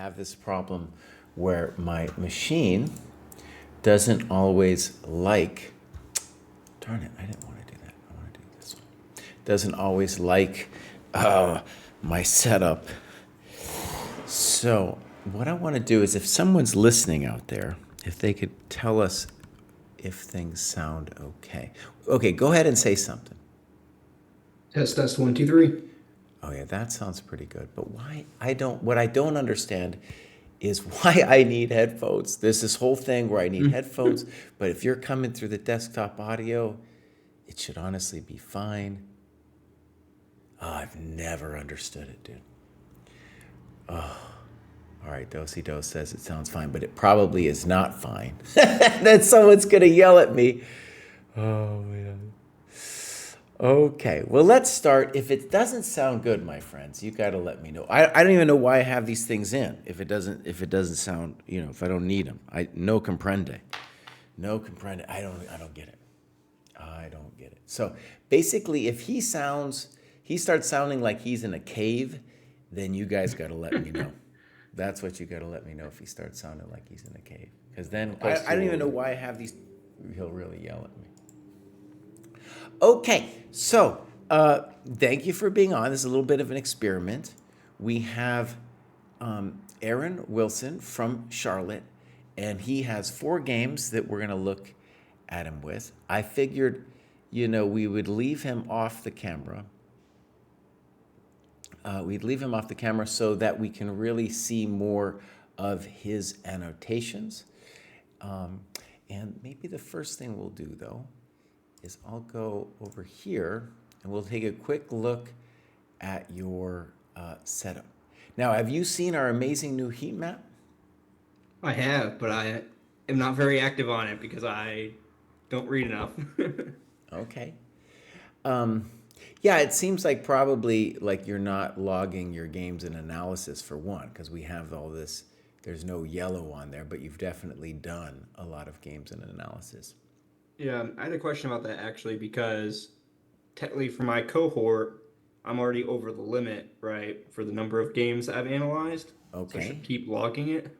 have this problem where my machine doesn't always like, darn it, I didn't want to do that. I want to do this one. Doesn't always like my setup. So what I want to do is if someone's listening out there, if they could tell us if things sound okay. Okay, go ahead and say something. Test 1, 2, 3. Oh yeah, that sounds pretty good. But what I don't understand is why I need headphones. There's this whole thing where I need headphones, but if you're coming through the desktop audio, it should honestly be fine. Oh, I've never understood it, dude. All right, Dosey Dose says it sounds fine, but it probably is not fine. Then someone's gonna yell at me. Oh man. Okay, well, let's start. If it doesn't sound good, my friends, you got to let me know. I don't even know why I have these things in. If it doesn't sound, if I don't need them, no comprende, no comprende. I don't get it. I don't get it. So basically, if he starts sounding like he's in a cave, then you guys got to let me know. That's what you got to let me know if he starts sounding like he's in a cave, because then I don't even know why I have these. He'll really yell at me. Okay, so thank you for being on. This is a little bit of an experiment. We have Aaron Wilson from Charlotte, and he has 4 games that we're going to look at him with. I figured, we would leave him off the camera. We'd leave him off the camera so that we can really see more of his annotations. And maybe the first thing we'll do, though, is I'll go over here and we'll take a quick look at your setup. Now, have you seen our amazing new heat map? I have, but I am not very active on it because I don't read enough. Okay. Yeah, it seems like probably like you're not logging your games in analysis for one, because we have all this, there's no yellow on there, but you've definitely done a lot of games in analysis. Yeah, I had a question about that actually because technically for my cohort, I'm already over the limit, right, for the number of games that I've analyzed. So I should Okay. keep logging it.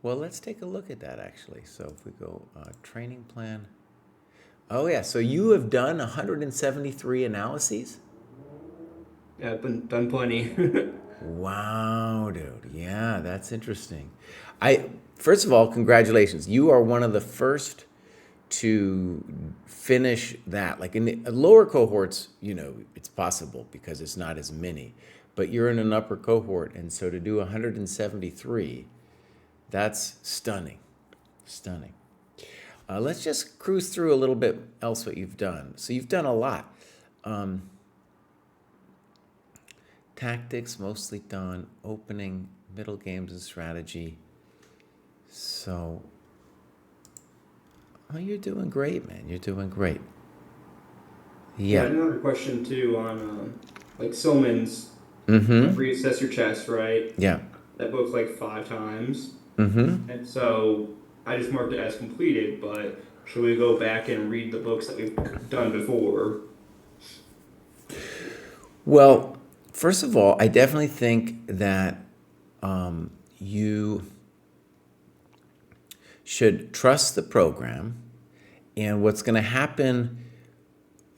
Well, let's take a look at that actually. So if we go training plan. Oh, yeah. So you have done 173 analyses? Yeah, I've been done plenty. Wow, dude. Yeah, that's interesting. First of all, congratulations. You are one of the first to finish that. Like in the lower cohorts, it's possible because it's not as many. But you're in an upper cohort, and so to do 173, that's stunning. Stunning. Let's just cruise through a little bit else what you've done. So you've done a lot. Tactics, mostly done. Opening, middle games, and strategy. So, you're doing great, man. You're doing great. Yeah, I Yeah. had another question too on like Silman's Mm-hmm. reassess your chest, right? Yeah. That book's like 5 times. Mm-hmm. And so I just marked it as completed, but should we go back and read the books that we've done before? Well, first of all, I definitely think that you should trust the program. And what's going to happen,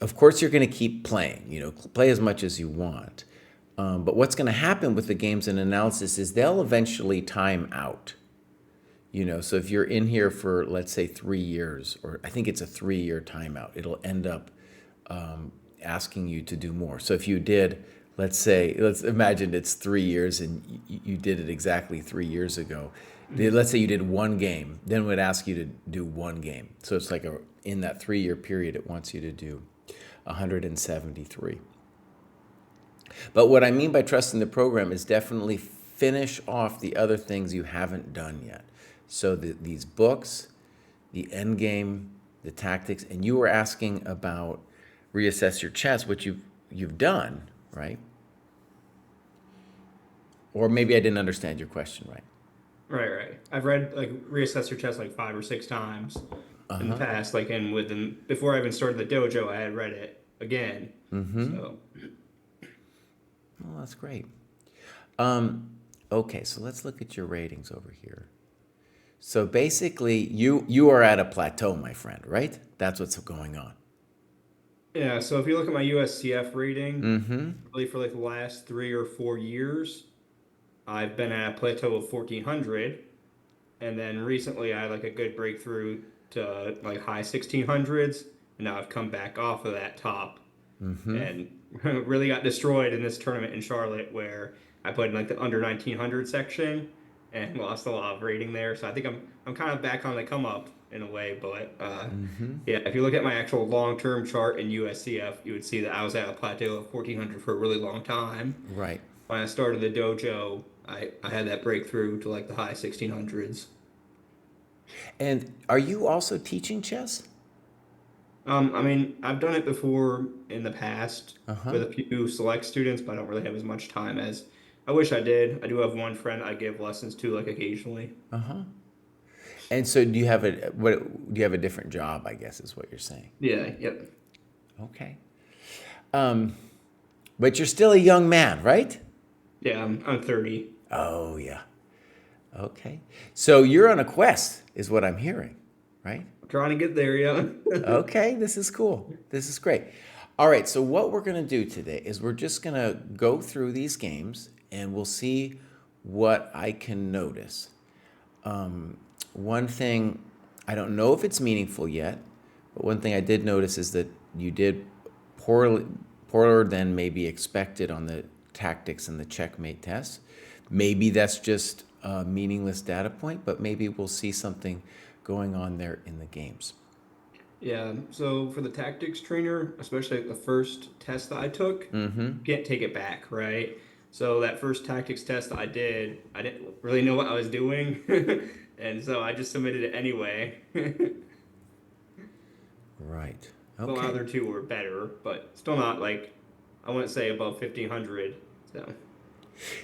of course, you're going to keep playing, play as much as you want. But what's going to happen with the games and analysis is they'll eventually time out. So if you're in here for, let's say, 3 years, or I think it's a 3-year timeout, it'll end up asking you to do more. So if you did, let's imagine it's 3 years and you did it exactly 3 years ago. Let's say you did one game, then it would ask you to do one game. So it's like in that 3-year period, it wants you to do 173. But what I mean by trusting the program is definitely finish off the other things you haven't done yet. So these books, the end game, the tactics, and you were asking about reassess your chess, which you've done, right? Or maybe I didn't understand your question right. Right, right. I've read like reassess your chest like 5 or 6 times in the past, like and within before I even started the dojo, I had read it again. So Well, that's great. Okay, so let's look at your ratings over here. So basically, you are at a plateau, my friend, right? That's what's going on. Yeah, so if you look at my USCF rating, Mm-hmm. really for like the last 3 or 4 years, I've been at a plateau of 1400, and then recently I had like a good breakthrough to like high 1600s, and now I've come back off of that top Mm-hmm. and really got destroyed in this tournament in Charlotte where I played in like the under 1900 section and lost a lot of rating there. So I think I'm kind of back on the come up in a way, but Mm-hmm. yeah, if you look at my actual long-term chart in USCF, you would see that I was at a plateau of 1400 for a really long time. Right. When I started the dojo, I had that breakthrough to like the high 1600s. And are you also teaching chess? I mean, I've done it before in the past Uh-huh. with a few select students, but I don't really have as much time as I wish I did. I do have one friend I give lessons to like occasionally. Uh-huh. And so do you have a different job, I guess is what you're saying. Yeah, yep. Okay. Um, but you're still a young man, right? Yeah, I'm 30. Oh, yeah. Okay. So you're on a quest, is what I'm hearing, right? I'm trying to get there, yeah. Okay, this is cool. This is great. All right, so what we're going to do today is we're just going to go through these games and we'll see what I can notice. One thing, I don't know if it's meaningful yet, but one thing I did notice is that you did poorer than maybe expected on the tactics and the checkmate test. Maybe that's just a meaningless data point, but maybe we'll see something going on there in the games. Yeah, so for the tactics trainer, especially like the first test that I took, Mm-hmm. you can't take it back, right? So that first tactics test that I did, I didn't really know what I was doing. And so I just submitted it anyway. Right. The Okay. other two were better, but still not like I wouldn't say above 1500. So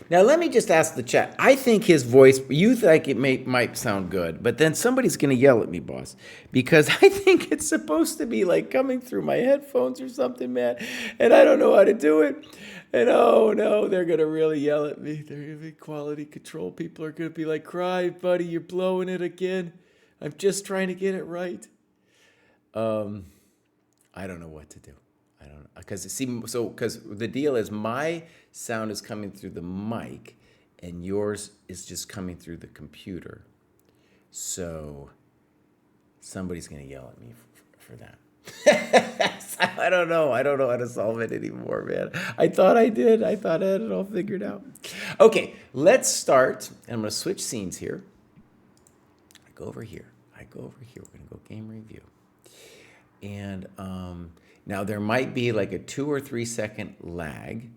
Now let me just ask the chat. I think his voice, you think it might sound good, but then somebody's going to yell at me, boss, because I think it's supposed to be like coming through my headphones or something, man, and I don't know how to do it. And oh no, they're going to really yell at me. They're going to be quality control. People are going to be like, "Cry, buddy, you're blowing it again." I'm just trying to get it right. I don't know what to do. I don't know because the deal is my sound is coming through the mic, and yours is just coming through the computer. So somebody's gonna yell at me for that. I don't know. I don't know how to solve it anymore, man. I thought I did. I thought I had it all figured out. Okay, let's start. And I'm gonna switch scenes here. I go over here. We're gonna go game review. And now there might be like a 2 or 3 second lag,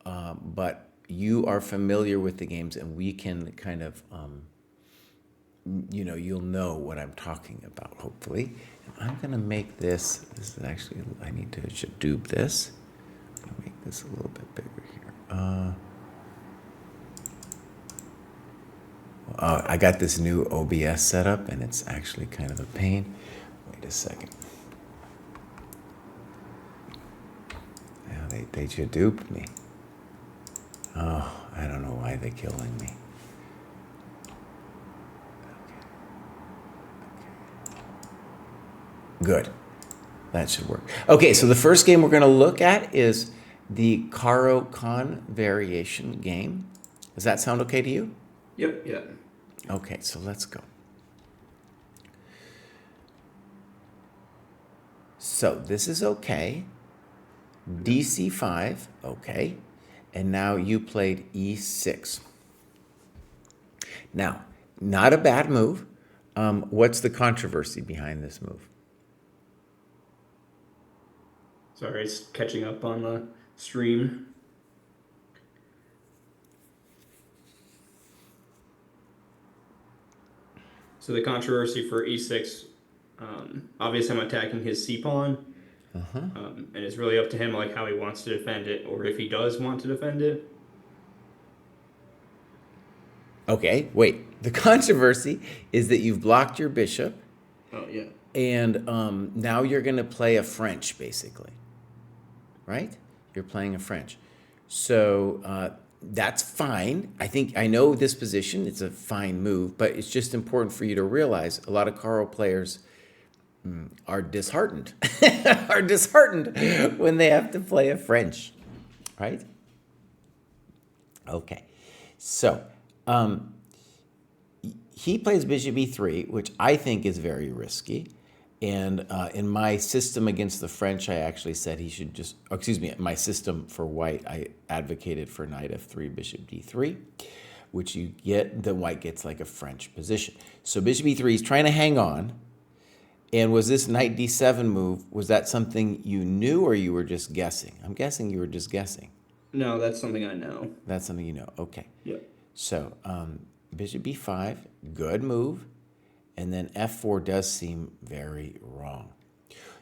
but you are familiar with the games and we can kind of, you'll know what I'm talking about, hopefully. And I'm going to make this is actually, I need to Shadoob this. I'm going to make this a little bit bigger here. I got this new OBS setup and it's actually kind of a pain. Wait a second. Yeah, they just duped me. Oh, I don't know why they're killing me. Okay. Good. That should work. Okay, so the first game we're going to look at is the Caro-Kann variation game. Does that sound okay to you? yep, yeah. Okay, so let's go. So this is okay. DC5, okay. And now you played E6. Now, not a bad move. What's the controversy behind this move? Sorry, it's catching up on the stream. So the controversy for e6, obviously I'm attacking his c pawn, and it's really up to him like how he wants to defend it, or if he does want to defend it. Okay, wait. The controversy is that you've blocked your bishop, Oh yeah, and now you're going to play a French, basically. Right? You're playing a French. So That's fine. I know this position. It's a fine move, but it's just important for you to realize a lot of Caro players are disheartened, are disheartened when they have to play a French, right? Okay, so he plays bishop e3, which I think is very risky. And in my system against the French, I actually said he should just, excuse me, my system for white, I advocated for knight f3, bishop d3, which you get, the white gets like a French position. So bishop e3, he's trying to hang on. And was this knight d7 move, was that something you knew or you were just guessing? I'm guessing you were just guessing. No, that's something I know. That's something you know. Okay. Yeah. So bishop b5, good move. And then f4 does seem very wrong.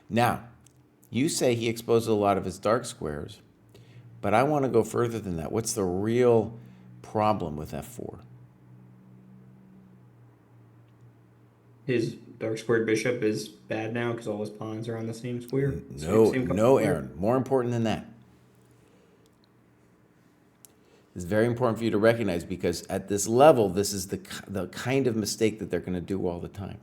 Now, you say he exposes a lot of his dark squares, but I want to go further than that. What's the real problem with f4? His dark squared bishop is bad now because all his pawns are on the same square. No, Aaron. More important than that. It's very important for you to recognize because at this level, this is the kind of mistake that they're going to do all the time.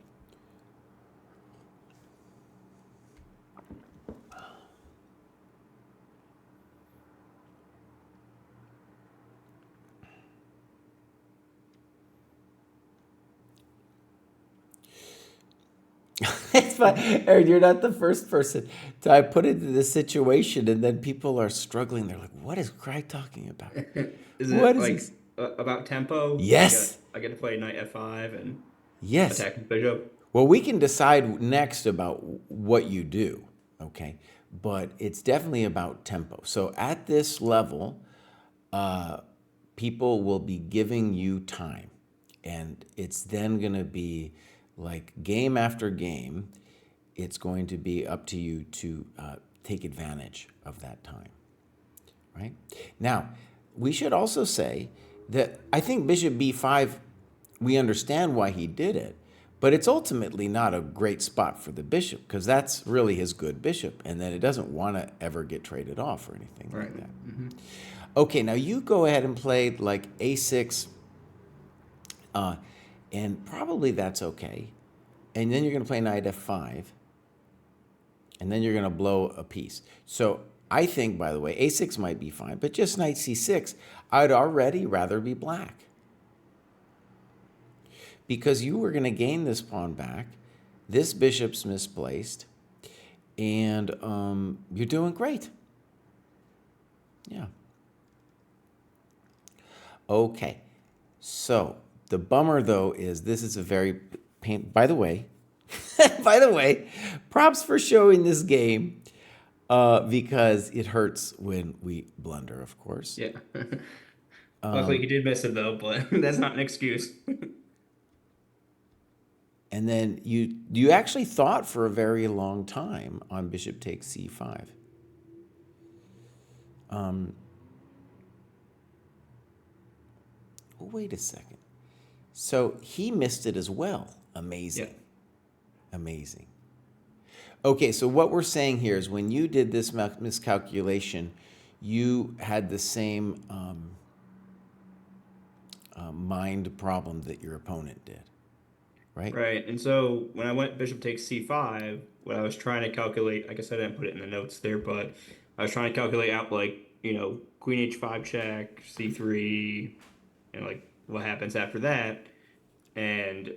It's fine. Aaron, you're not the first person to I put into this situation, and then people are struggling. They're like, "What is Kraai talking about? Is What it is like this?" about tempo? Yes. I get to play knight f5 and Yes. attack his bishop. Well, we can decide next about what you do, okay? But it's definitely about tempo. So at this level, people will be giving you time, and it's then going to be like game after game. It's going to be up to you to take advantage of that time, right? Now, we should also say that I think bishop b5, we understand why he did it, but it's ultimately not a great spot for the bishop because that's really his good bishop, and then it doesn't want to ever get traded off or anything like that. Mm-hmm. Okay, now you go ahead and play like a6, and probably that's okay. And then you're going to play knight f5, and then you're going to blow a piece. So I think, by the way, a6 might be fine, but just knight c6, I'd already rather be black. Because you were going to gain this pawn back, this bishop's misplaced, and you're doing great. Yeah. Okay, so the bummer though is this is a very by the way, by the way, props for showing this game because it hurts when we blunder, of course. Yeah. Luckily, he did miss it though, but that's not an excuse. And then you actually thought for a very long time on bishop takes c5. Oh, wait a second. So he missed it as well. Amazing. Yeah. Amazing. Okay, so what we're saying here is when you did this miscalculation, you had the same mind problem that your opponent did, right? Right. And so when I went bishop takes c5, what I was trying to calculate, I guess I didn't put it in the notes there, but I was trying to calculate out like, queen h5 check, c3, and like what happens after that. And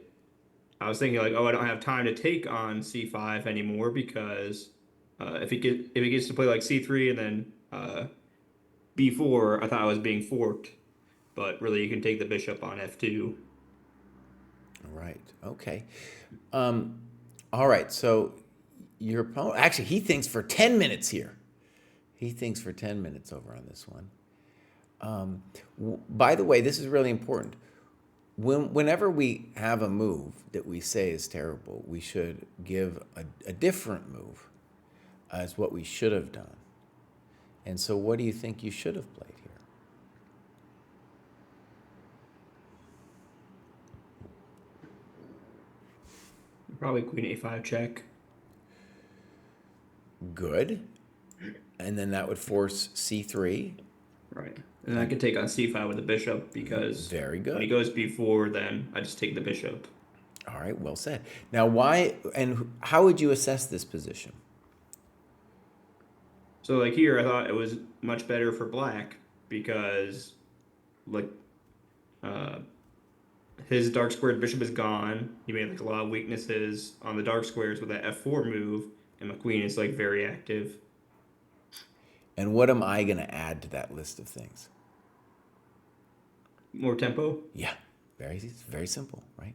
I was thinking like, oh, I don't have time to take on c5 anymore because if he gets to play like c3 and then b4, I thought I was being forked, but really you can take the bishop on f2. Right. Okay. All right. So your opponent actually he thinks for 10 minutes here. He thinks for 10 minutes over on this one. By the way, this is really important. Whenever we have a move that we say is terrible, we should give a different move as what we should have done. And so what do you think you should have played here? Probably queen a5 check. Good. And then that would force c3. Right. And I can take on c5 with the bishop because Very when he good. goes b4, then I just take the bishop. All right, well said. Now, why and how would you assess this position? So like here, I thought it was much better for black because like uh his dark squared bishop is gone. He made like a lot of weaknesses on the dark squares with that f4 move, and my queen is like very active. And what am I going to add to that list of things? More tempo. Yeah, very simple, right?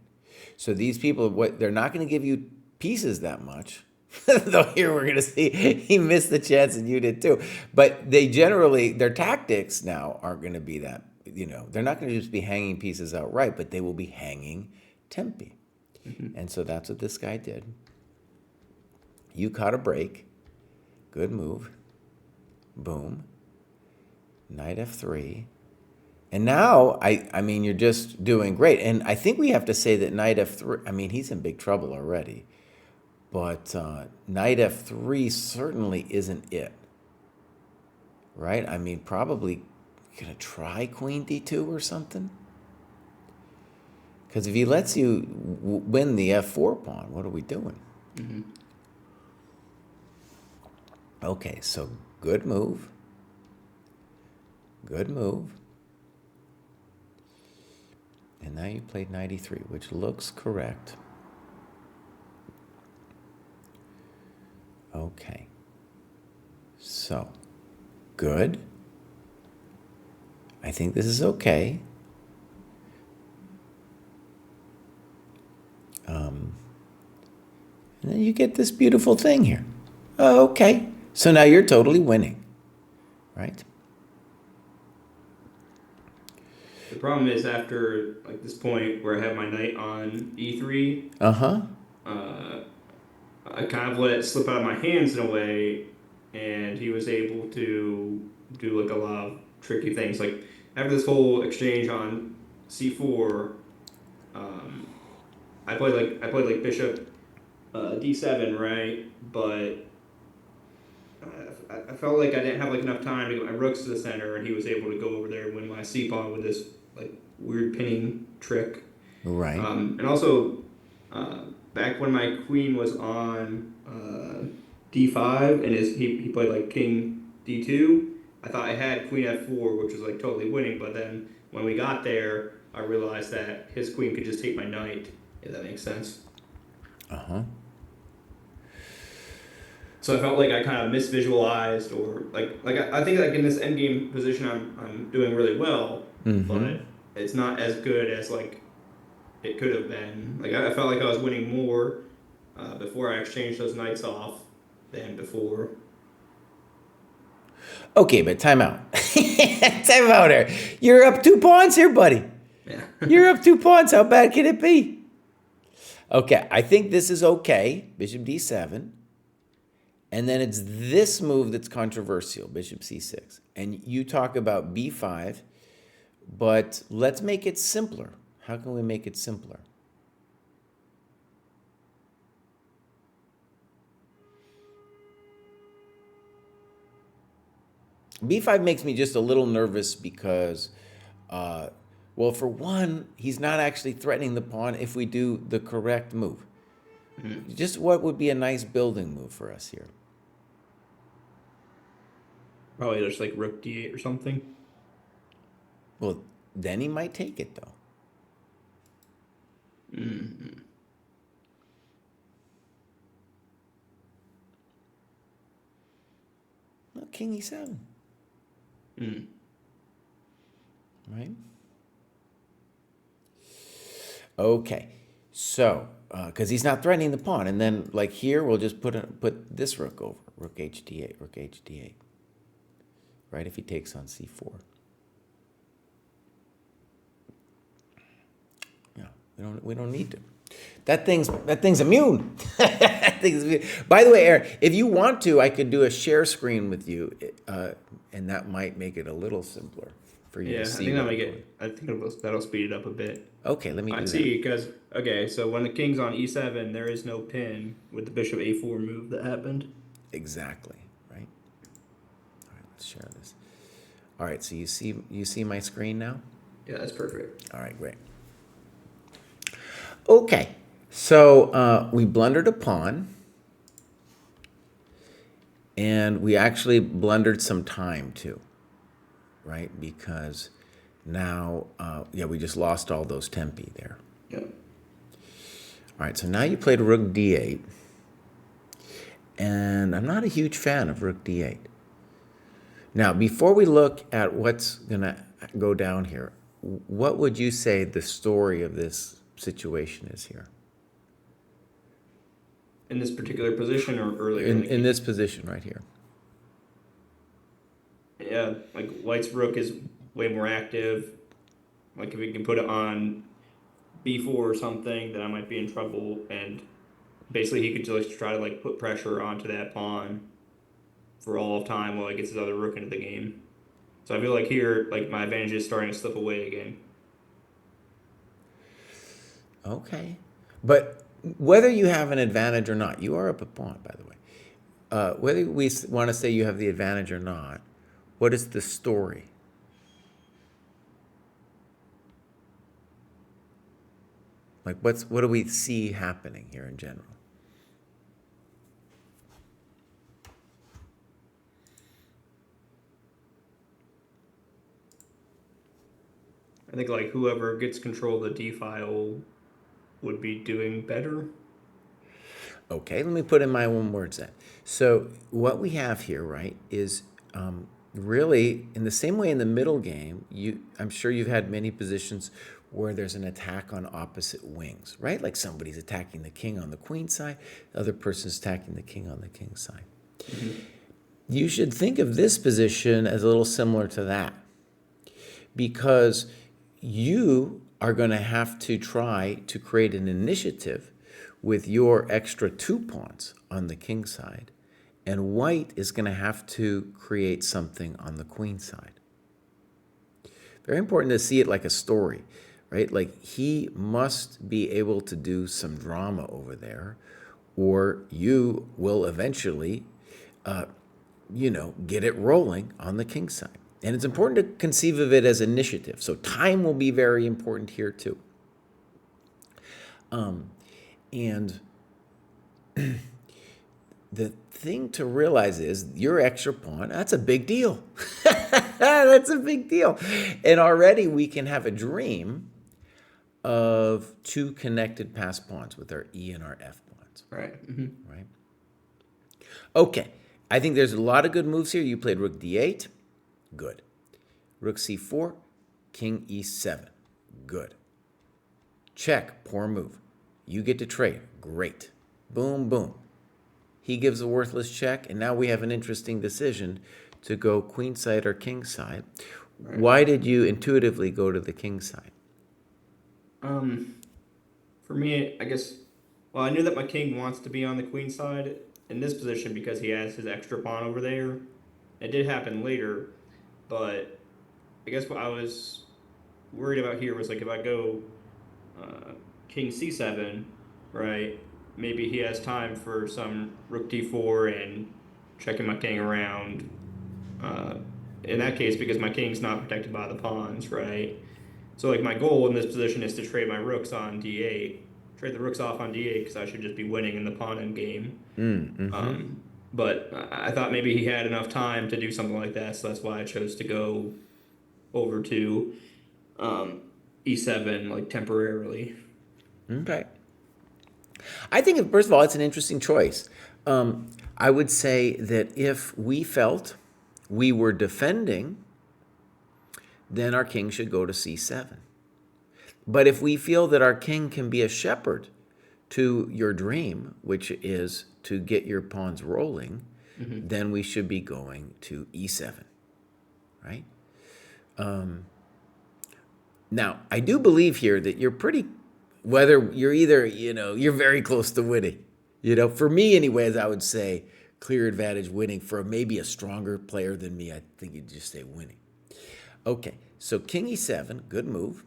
So these people, what they're not going to give you pieces that much. Though here we're going to see he missed the chance and you did too. But they generally, their tactics now aren't going to be that, they're not going to just be hanging pieces outright, but they will be hanging tempi. Hmm. And so that's what this guy did. You caught a break. Good move. Boom. Knight f3. And now, I mean, you're just doing great. And I think we have to say that knight f3, I mean, he's in big trouble already. But knight f3 certainly isn't it, right? I mean, probably going to try queen d2 or something. Because if he lets you win the f4 pawn, what are we doing? Hmm. Okay, so good move. Good move. And now you played knight e3, which looks correct. Okay. So, good. I think this is okay. And then you get this beautiful thing here. Oh, okay. So now you're totally winning, right? The problem is after like this point where I have my knight on e3, Uh-huh. uh, I kind of let it slip out of my hands in a way, and he was able to do like a lot of tricky things. Like after this whole exchange on c4, um, I played like bishop d7, right? But I felt like I didn't have like enough time to get my rooks to the center, and he was able to go over there and win my c pawn with this like weird pinning trick. Right. And also, back when my queen was on d5 and he played like king d2, I thought I had queen f4, which was like totally winning. But then when we got there, I realized that his queen could just take my knight, if that makes sense. Uh-huh. So I felt like I kind of misvisualized, or I think like in this endgame position, I'm doing really well, Mm-hmm. but it's not as good as like it could have been. Like I felt like I was winning more before I exchanged those knights off than before. Okay, but time out. Time out here. You're up 2 pawns here, buddy. Yeah. You're up 2 pawns. How bad can it be? Okay, I think this is okay. Bishop d7. And then it's this move that's controversial, bishop c6. And you talk about b5, but let's make it simpler. How can we make it simpler? b5 makes me just a little nervous because, well, for one, he's not actually threatening the pawn if we do the correct move. Mhm. Just what would be a nice building move for us here? Probably just like rook d8 or something. Well, then he might take it, though. Mm-hmm. Well, king e7, Mm. right? Okay, so, because he's not threatening the pawn. And then, like here, we'll just put this rook over. Rook hd8, rook hd8. Right, if he takes on c4. Yeah, we don't need to. That thing's immune. That thing's immune. By the way, Aaron, if you want to, I could do a share screen with you, and that might make it a little simpler for you Yeah, to I see think what that might I'm doing. get. I think that'll speed it up a bit. Okay, let me I do that. see, because okay, so when the king's on e7, there is no pin with the bishop a4 move that happened. Exactly, right? All right, let's share this. All right, so you see my screen now? Yeah, that's perfect. All right, great. Okay, so we blundered a pawn, and we actually blundered some time too, right? Because now, yeah, we just lost all those tempi there. Yeah. All right, so now you played rook d8, and I'm not a huge fan of rook d8. Now, before we look at what's going to go down here, what would you say the story of this situation is here? In this particular position or earlier in the In game? this position right here. Yeah, like White's rook is way more active. Like if we can put it on b4 or something, then I might be in trouble. And basically, he could just try to like put pressure onto that pawn for all of time while he gets his other rook into the game. So I feel like here, like my advantage is starting to slip away again. Okay. But whether you have an advantage or not, you are up a pawn, by the way. Whether we want to say you have the advantage or not, what is the story? Like, what do we see happening here in general? I think like whoever gets control of the d file would be doing better. Okay, let me put in my own words then. So what we have here, right, is really in the same way in the middle game. I'm sure you've had many positions where there's an attack on opposite wings, right? Like somebody's attacking the king on the queen side, the other person's attacking the king on the king side. Mm-hmm. You should think of this position as a little similar to that, because you are going to have to try to create an initiative with your extra 2 pawns on the king side, and white is going to have to create something on the queen side. Very important to see it like a story, right? Like he must be able to do some drama over there, or you will eventually, get it rolling on the king side. And it's important to conceive of it as initiative. So time will be very important here too. And the thing to realize is your extra pawn, that's a big deal. That's a big deal. And already we can have a dream of 2 connected pass pawns with our E and our F pawns. Right. Mm-hmm. Right? Okay. I think there's a lot of good moves here. You played rook d8. Good. Rook c4. King e7. Good. Check. Poor move. You get to trade. Great. Boom, boom. He gives a worthless check, and now we have an interesting decision to go queen side or king side. Right. Why did you intuitively go to the king side? For me, I guess, well, I knew that my king wants to be on the queen side in this position because he has his extra pawn over there. It did happen later, but I guess what I was worried about here was like if I go king c7, right? Maybe he has time for some rook d4 and checking my king around. Uh, in that case, because my king's not protected by the pawns, right? So like my goal in this position is to trade my rooks on d8, trade the rooks off on d8 because I should just be winning in the pawn end game. But I thought maybe he had enough time to do something like that, so that's why I chose to go over to e7 like temporarily. Okay. I think, first of all, it's an interesting choice. I would say that if we felt we were defending, then our king should go to c7. But if we feel that our king can be a shepherd to your dream, which is to get your pawns rolling, then we should be going to e7, right? Now, I do believe here that you're pretty, whether you're either, you're very close to winning. For me anyways, I would say clear advantage winning. For maybe a stronger player than me, I think you'd just say winning. Okay, so king e7, good move.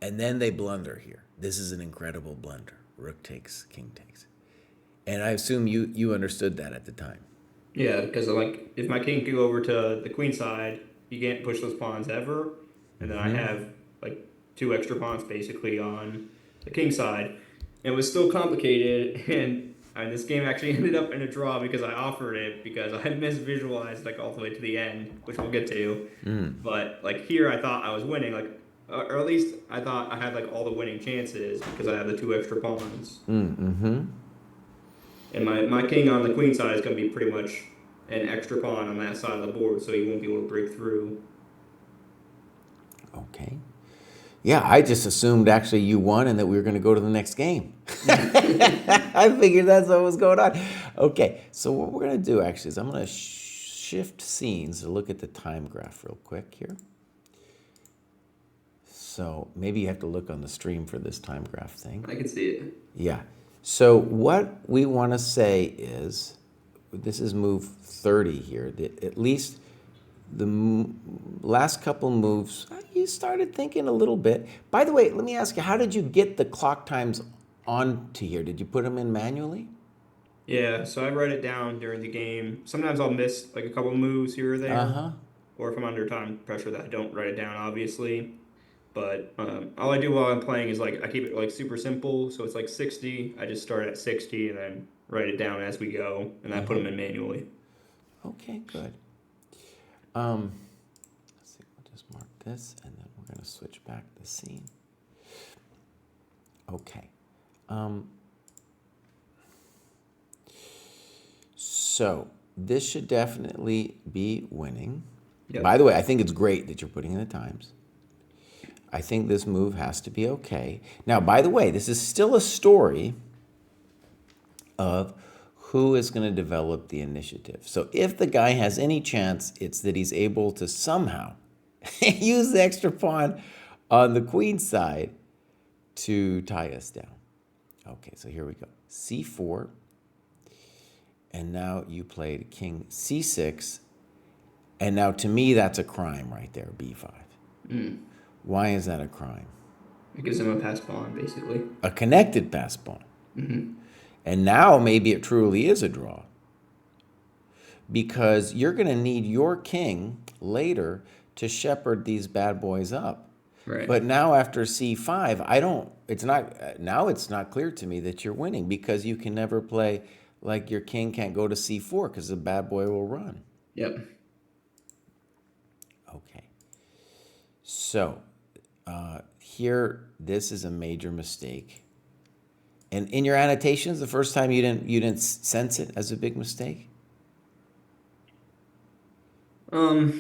And then they blunder here. This is an incredible blunder. Rook takes, king takes. And I assume you understood that at the time. Yeah, because like if my king could go over to the queen side, you can't push those pawns ever, and then I have like two extra pawns basically on the king side. And it was still complicated, and this game actually ended up in a draw because I offered it because I had misvisualized like all the way to the end, which we'll get to. But like here, I thought I was winning, like or at least I thought I had like all the winning chances because I have the two extra pawns. And my king on the queen side is going to be pretty much an extra pawn on that side of the board, so he won't be able to break through. Okay. Yeah, I just assumed actually you won and that we were going to go to the next game. I figured that's what was going on. Okay, so what we're going to do actually is I'm going to shift scenes to look at the time graph real quick here. So maybe you have to look on the stream for this time graph thing. I can see it. Yeah. So what we want to say is, this is move 30 here, that at least the last couple moves, you started thinking a little bit. By the way, let me ask you, how did you get the clock times onto here? Did you put them in manually? Yeah, so I write it down during the game. Sometimes I'll miss like a couple moves here or there, Uh-huh. or if I'm under time pressure, that I don't write it down, obviously. But all I do while I'm playing is like I keep it like super simple, so it's like 60. I just start at 60 and then write it down as we go, and I put them in manually. Okay, good. Let's see, we'll just mark this, and then we're going to switch back the scene. Okay. So this should definitely be winning. Yep. By the way, I think it's great that you're putting in the times. I think this move has to be okay. Now, by the way, this is still a story of who is going to develop the initiative. So if the guy has any chance, it's that he's able to somehow use the extra pawn on the queen side to tie us down. Okay, so here we go. C4. And now you played king C6. And now to me, that's a crime right there, B5. Why is that a crime? It gives him a pass pawn, basically. A connected pass pawn. And now maybe it truly is a draw. Because you're going to need your king later to shepherd these bad boys up. Right. But now after C5, it's not clear to me that you're winning, because you can never play like your king can't go to C4 because the bad boy will run. Yep. Okay. So here, this is a major mistake. And in your annotations, the first time you didn't sense it as a big mistake? Yeah,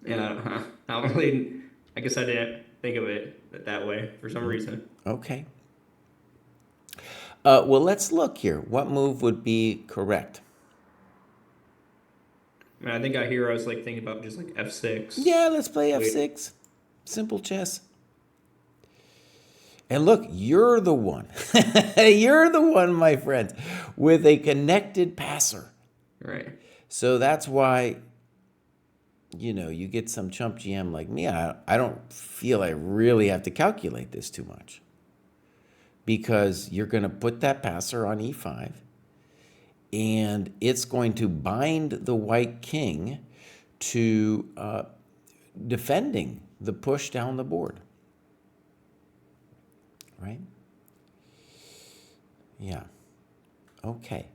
I don't really, I guess I didn't think of it that way for some reason. Okay. Well, let's look here. What move would be correct? I mean, I think I was like thinking about just like F6. Yeah, let's play F6. Simple chess. And look, you're the one. You're the one, my friend, with a connected passer. Right. So that's why, you get some chump GM like me. I don't feel I really have to calculate this too much, because you're going to put that passer on E5, and it's going to bind the white king to defending the push down the board. Right? Yeah. Okay.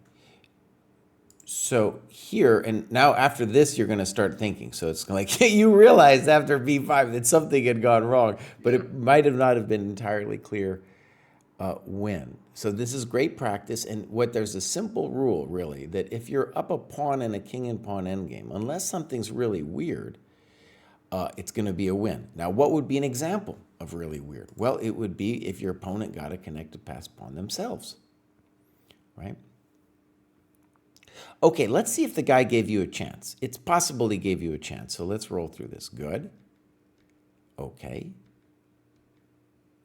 So here, and now after this, you're going to start thinking. So it's like you realized after B5 that something had gone wrong, but it might have not have been entirely clear when. So this is great practice. And there's a simple rule, really, that if you're up a pawn in a king and pawn endgame, unless something's really weird, it's going to be a win. Now, what would be an example of really weird? Well, it would be if your opponent got a connected pass pawn themselves, right? Okay, let's see if the guy gave you a chance. It's possible he gave you a chance, so let's roll through this. Good. Okay.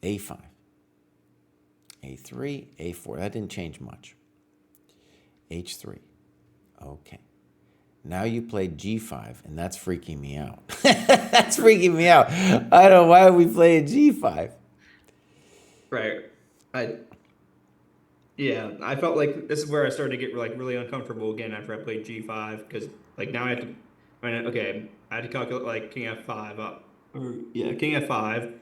A5. A3, A4. That didn't change much. H3. Okay. Now you played G5, and that's freaking me out. That's freaking me out. I don't know, why are we playing G5? Right. I Yeah, I felt like this is where I started to get like really uncomfortable again after I played G5 because like now I have to. I mean, okay, I had to calculate like King F5 up. Or yeah, King F5.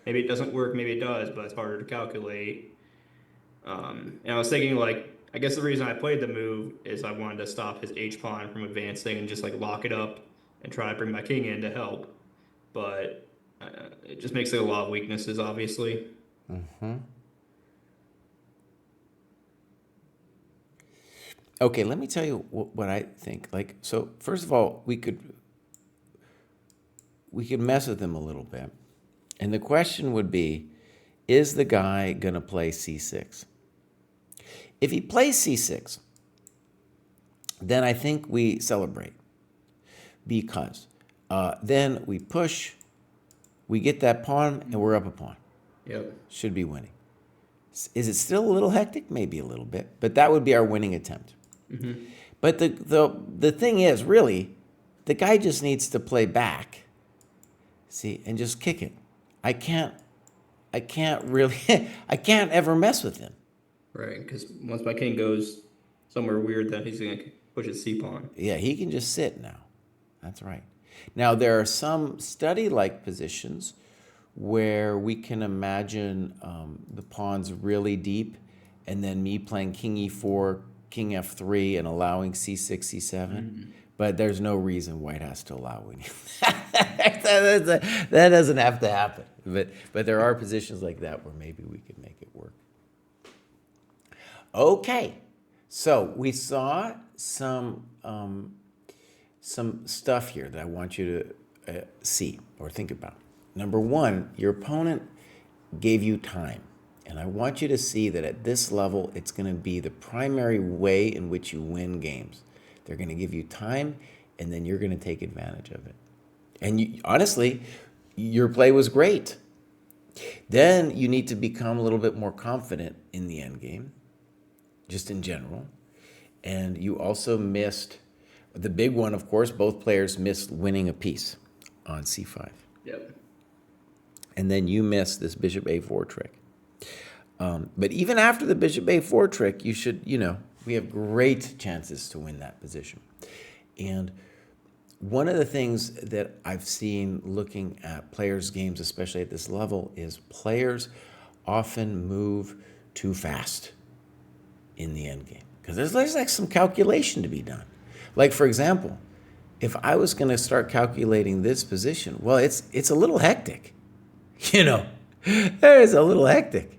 Maybe it doesn't work, maybe it does, but it's harder to calculate. And I was thinking like I guess the reason I played the move is I wanted to stop his H pawn from advancing and just like lock it up and try to bring my king in to help. But it just makes it a lot of weaknesses, obviously. Okay, let me tell you what I think. Like, so first of all, we could mess with him a little bit, and the question would be, is the guy gonna play c6? If he plays c6, then I think we celebrate because then we push, we get that pawn, and we're up a pawn. Yep. Should be winning. Is it still a little hectic? Maybe a little bit, but that would be our winning attempt. Hmm. But the thing is, really, the guy just needs to play back, see, and just kick it. I can't really, I can't ever mess with him. Right, because once my king goes somewhere weird, then he's gonna push his c pawn. Yeah, he can just sit now. That's right. Now, there are some study-like positions where we can imagine the pawns really deep, and then me playing king e4, king f3, and allowing c6, c7. But there's no reason white has to allow winning. That doesn't have to happen. But there are positions like that where maybe we could make it work. Okay, so we saw some stuff here that I want you to see or think about. Number one, your opponent gave you time. And I want you to see that at this level, it's going to be the primary way in which you win games. They're going to give you time, and then you're going to take advantage of it. And honestly, your play was great. Then you need to become a little bit more confident in the end game, just in general. And you also missed the big one, of course, both players missed winning a piece on c5. Yep. And then you missed this bishop a4 trick. But even after the bishop a4 trick, you should, we have great chances to win that position. And one of the things that I've seen looking at players' games, especially at this level, is players often move too fast in the end game. Because there's like some calculation to be done. Like, for example, if I was going to start calculating this position, well, it's a little hectic. It's a little hectic.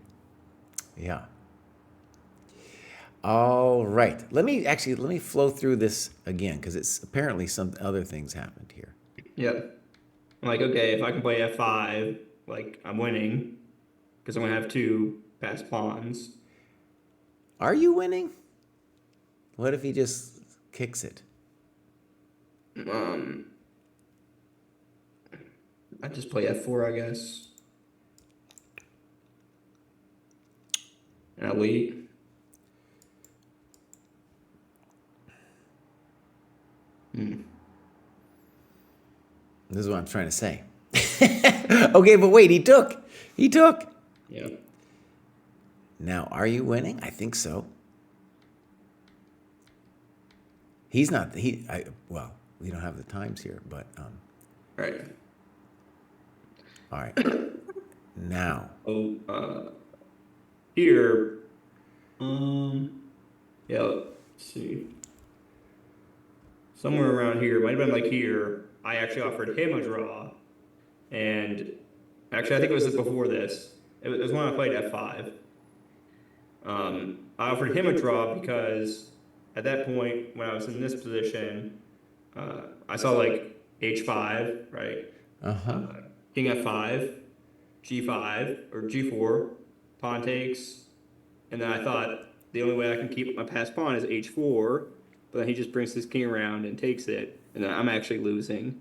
Yeah. All right. Let me flow through this again because it's apparently some other things happened here. Yep. I'm like, okay, if I can play f5, like I'm winning because I'm gonna have two passed pawns. Are you winning? What if he just kicks it? I just play f4, I guess, and I wait. This is what I'm trying to say. Okay, but wait, he took. He took. Yeah. Now, are you winning? I think so. He's not. Well, we don't have the times here, but Right. all right. Now, Here, yeah, let's see. Somewhere around here, might have been like here. I actually offered him a draw, and actually, I think it was before this. It was when I played f5. I offered him a draw because at that point, when I was in this position, I saw like h5, right? King f5, g5 or g4, pawn takes, and then I thought the only way I can keep my passed pawn is h4, but then he just brings his king around and takes it, and then I'm actually losing.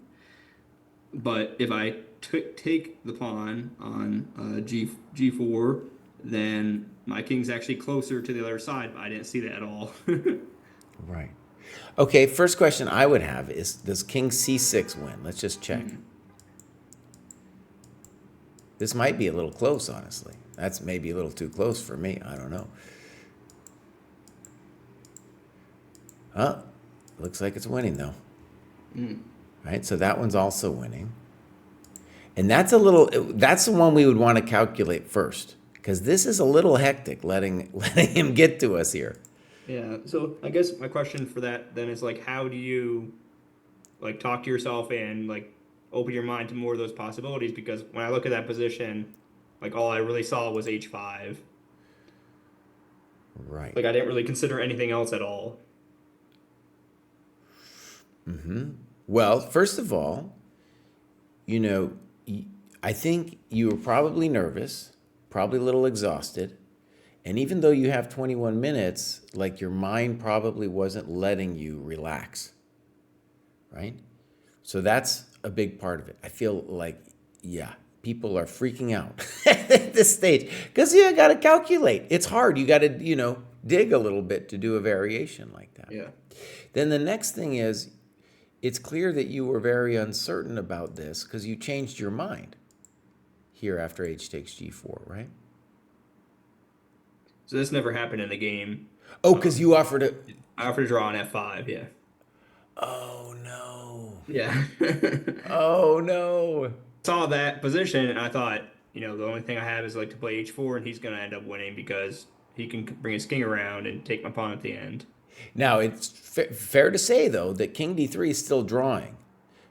But if I take the pawn on g4, then my king's actually closer to the other side, but I didn't see that at all. right. Okay, first question I would have is, does king c6 win? Let's just check. This might be a little close, honestly. That's maybe a little too close for me. I don't know. Oh, looks like it's winning though. Mm. Right? So that one's also winning. And that's that's the one we would want to calculate first. Because this is a little hectic letting him get to us here. Yeah. So I guess my question for that then is like, how do you like talk to yourself and like open your mind to more of those possibilities? Because when I look at that position, like all I really saw was H5. Right. Like I didn't really consider anything else at all. Well, first of all, you know, I think you were probably nervous, probably a little exhausted. And even though you have 21 minutes, like your mind probably wasn't letting you relax, right? So that's a big part of it. I feel like, yeah, people are freaking out at this stage because you got to calculate. It's hard. You got to, dig a little bit to do a variation like that. Yeah. Then the next thing is, it's clear that you were very uncertain about this because you changed your mind here after h takes g4, right? So this never happened in the game. Oh, because you offered it. I offered to draw on F5, yeah. Oh, no. Yeah. Oh, no. Saw that position and I thought, the only thing I have is like to play H4 and he's gonna end up winning because he can bring his king around and take my pawn at the end. Now, it's fair to say, though, that king d3 is still drawing.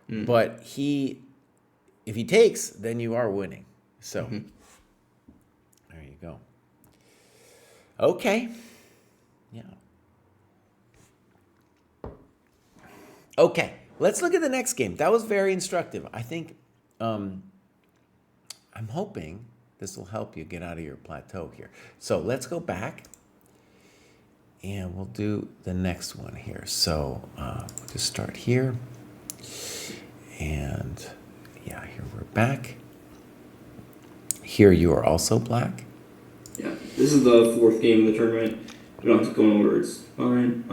Mm. But if he takes, then you are winning. So, there you go. Okay. Yeah. Okay, let's look at the next game. That was very instructive. I think, I'm hoping this will help you get out of your plateau here. So let's go back and we'll do the next one here. So we'll just start here. And yeah, here we're back. Here you are also black. Yeah, this is the fourth game of the tournament. We don't have to go in order, it's fine.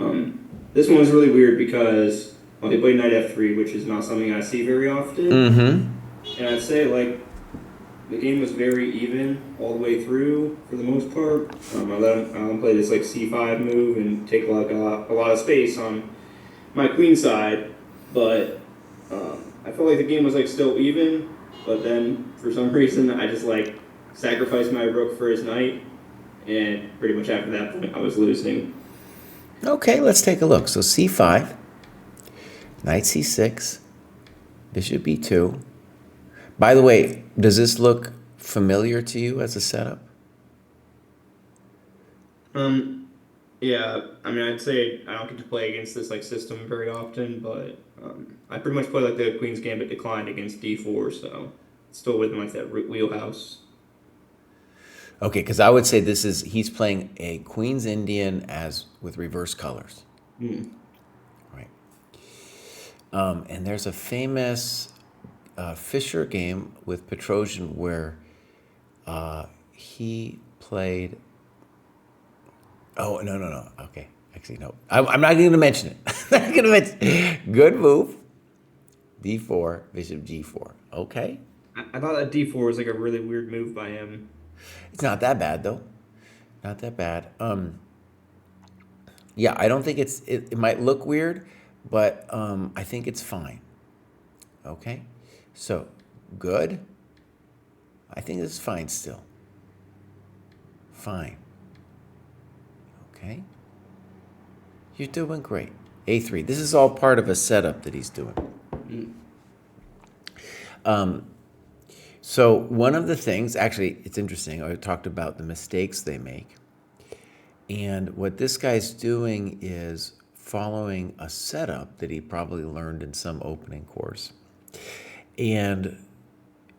This one's really weird because they played knight f3, which is not something I see very often. Mm-hmm. And I'd say, like, the game was very even all the way through for the most part. I let him play this, like, c5 move and take, like, a lot of space on my queen side. But I felt like the game was, like, still even. But then, for some reason, I just, like, sacrificed my rook for his knight. And pretty much after that point, I was losing. Okay, let's take a look. So c5, knight c6, bishop b2. By the way, does this look familiar to you as a setup? Yeah, I mean, I'd say I don't get to play against this like system very often, but I pretty much play like the Queen's Gambit declined against d4, so it's still within like that wheelhouse. Okay, because I would say he's playing a Queen's Indian as with reverse colors. Mm. Right. And there's a famous Fischer game with Petrosian where he played. Oh, no. Okay. Actually, no. I'm not going to mention it. Not going to mention it. Good move. d4, bishop g4. Okay. I thought that d4 was like a really weird move by him. It's not that bad, though. Not that bad. Yeah, I don't think it might look weird, but I think it's fine. Okay? So, good. I think it's fine still. Fine. Okay? You're doing great. A3. This is all part of a setup that he's doing. So one of the things, actually, it's interesting. I talked about the mistakes they make. And what this guy's doing is following a setup that he probably learned in some opening course. And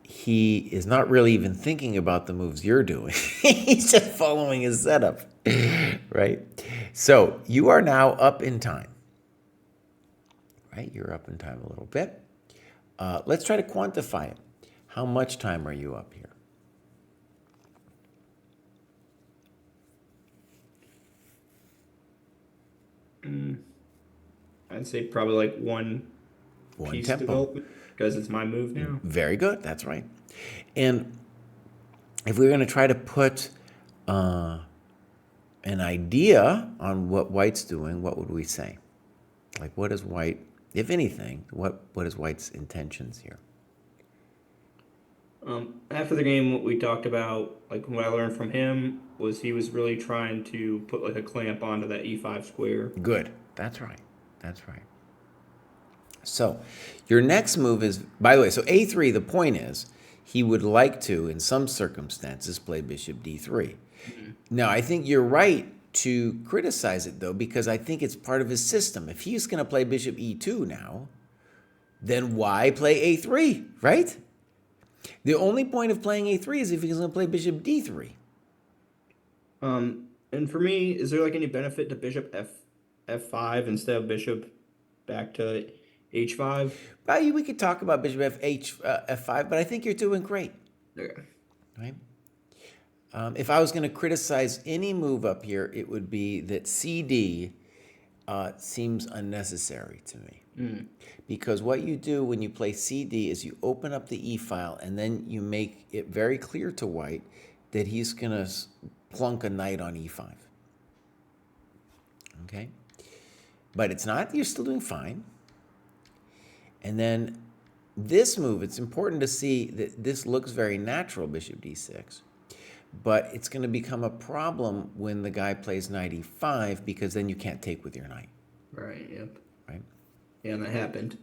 he is not really even thinking about the moves you're doing. He's just following his setup, right? So you are now up in time, right? You're up in time a little bit. Let's try to quantify it. How much time are you up here? I'd say probably like one piece tempo. development because it's my move now. Very good. That's right. And if we were going to try to put an idea on what white's doing, what would we say? Like, what is white, if anything, what is white's intentions here? After the game, what we talked about, like what I learned from him, was he was really trying to put like a clamp onto that e5 square. Good. That's right. That's right. So your next move is, by the way, so a3, the point is, he would like to, in some circumstances, play bishop d3. Mhm. Now, I think you're right to criticize it, though, because I think it's part of his system. If he's going to play bishop e2 now, then why play a3, right? The only point of playing a3 is if he's going to play bishop d3. And for me, is there like any benefit to bishop f5 instead of bishop back to h5? Well, we could talk about bishop f5, but I think you're doing great, Okay. right? If I was going to criticize any move up here, it would be that cd seems unnecessary to me. Mm. Because what you do when you play cd is you open up the e file and then you make it very clear to white that he's going to plunk a knight on e5. Okay? But it's not, you're still doing fine. And then this move, it's important to see that this looks very natural, bishop d6. But it's going to become a problem when the guy plays knight e5 because then you can't take with your knight. Right, yep. Right? Yeah, and that happened.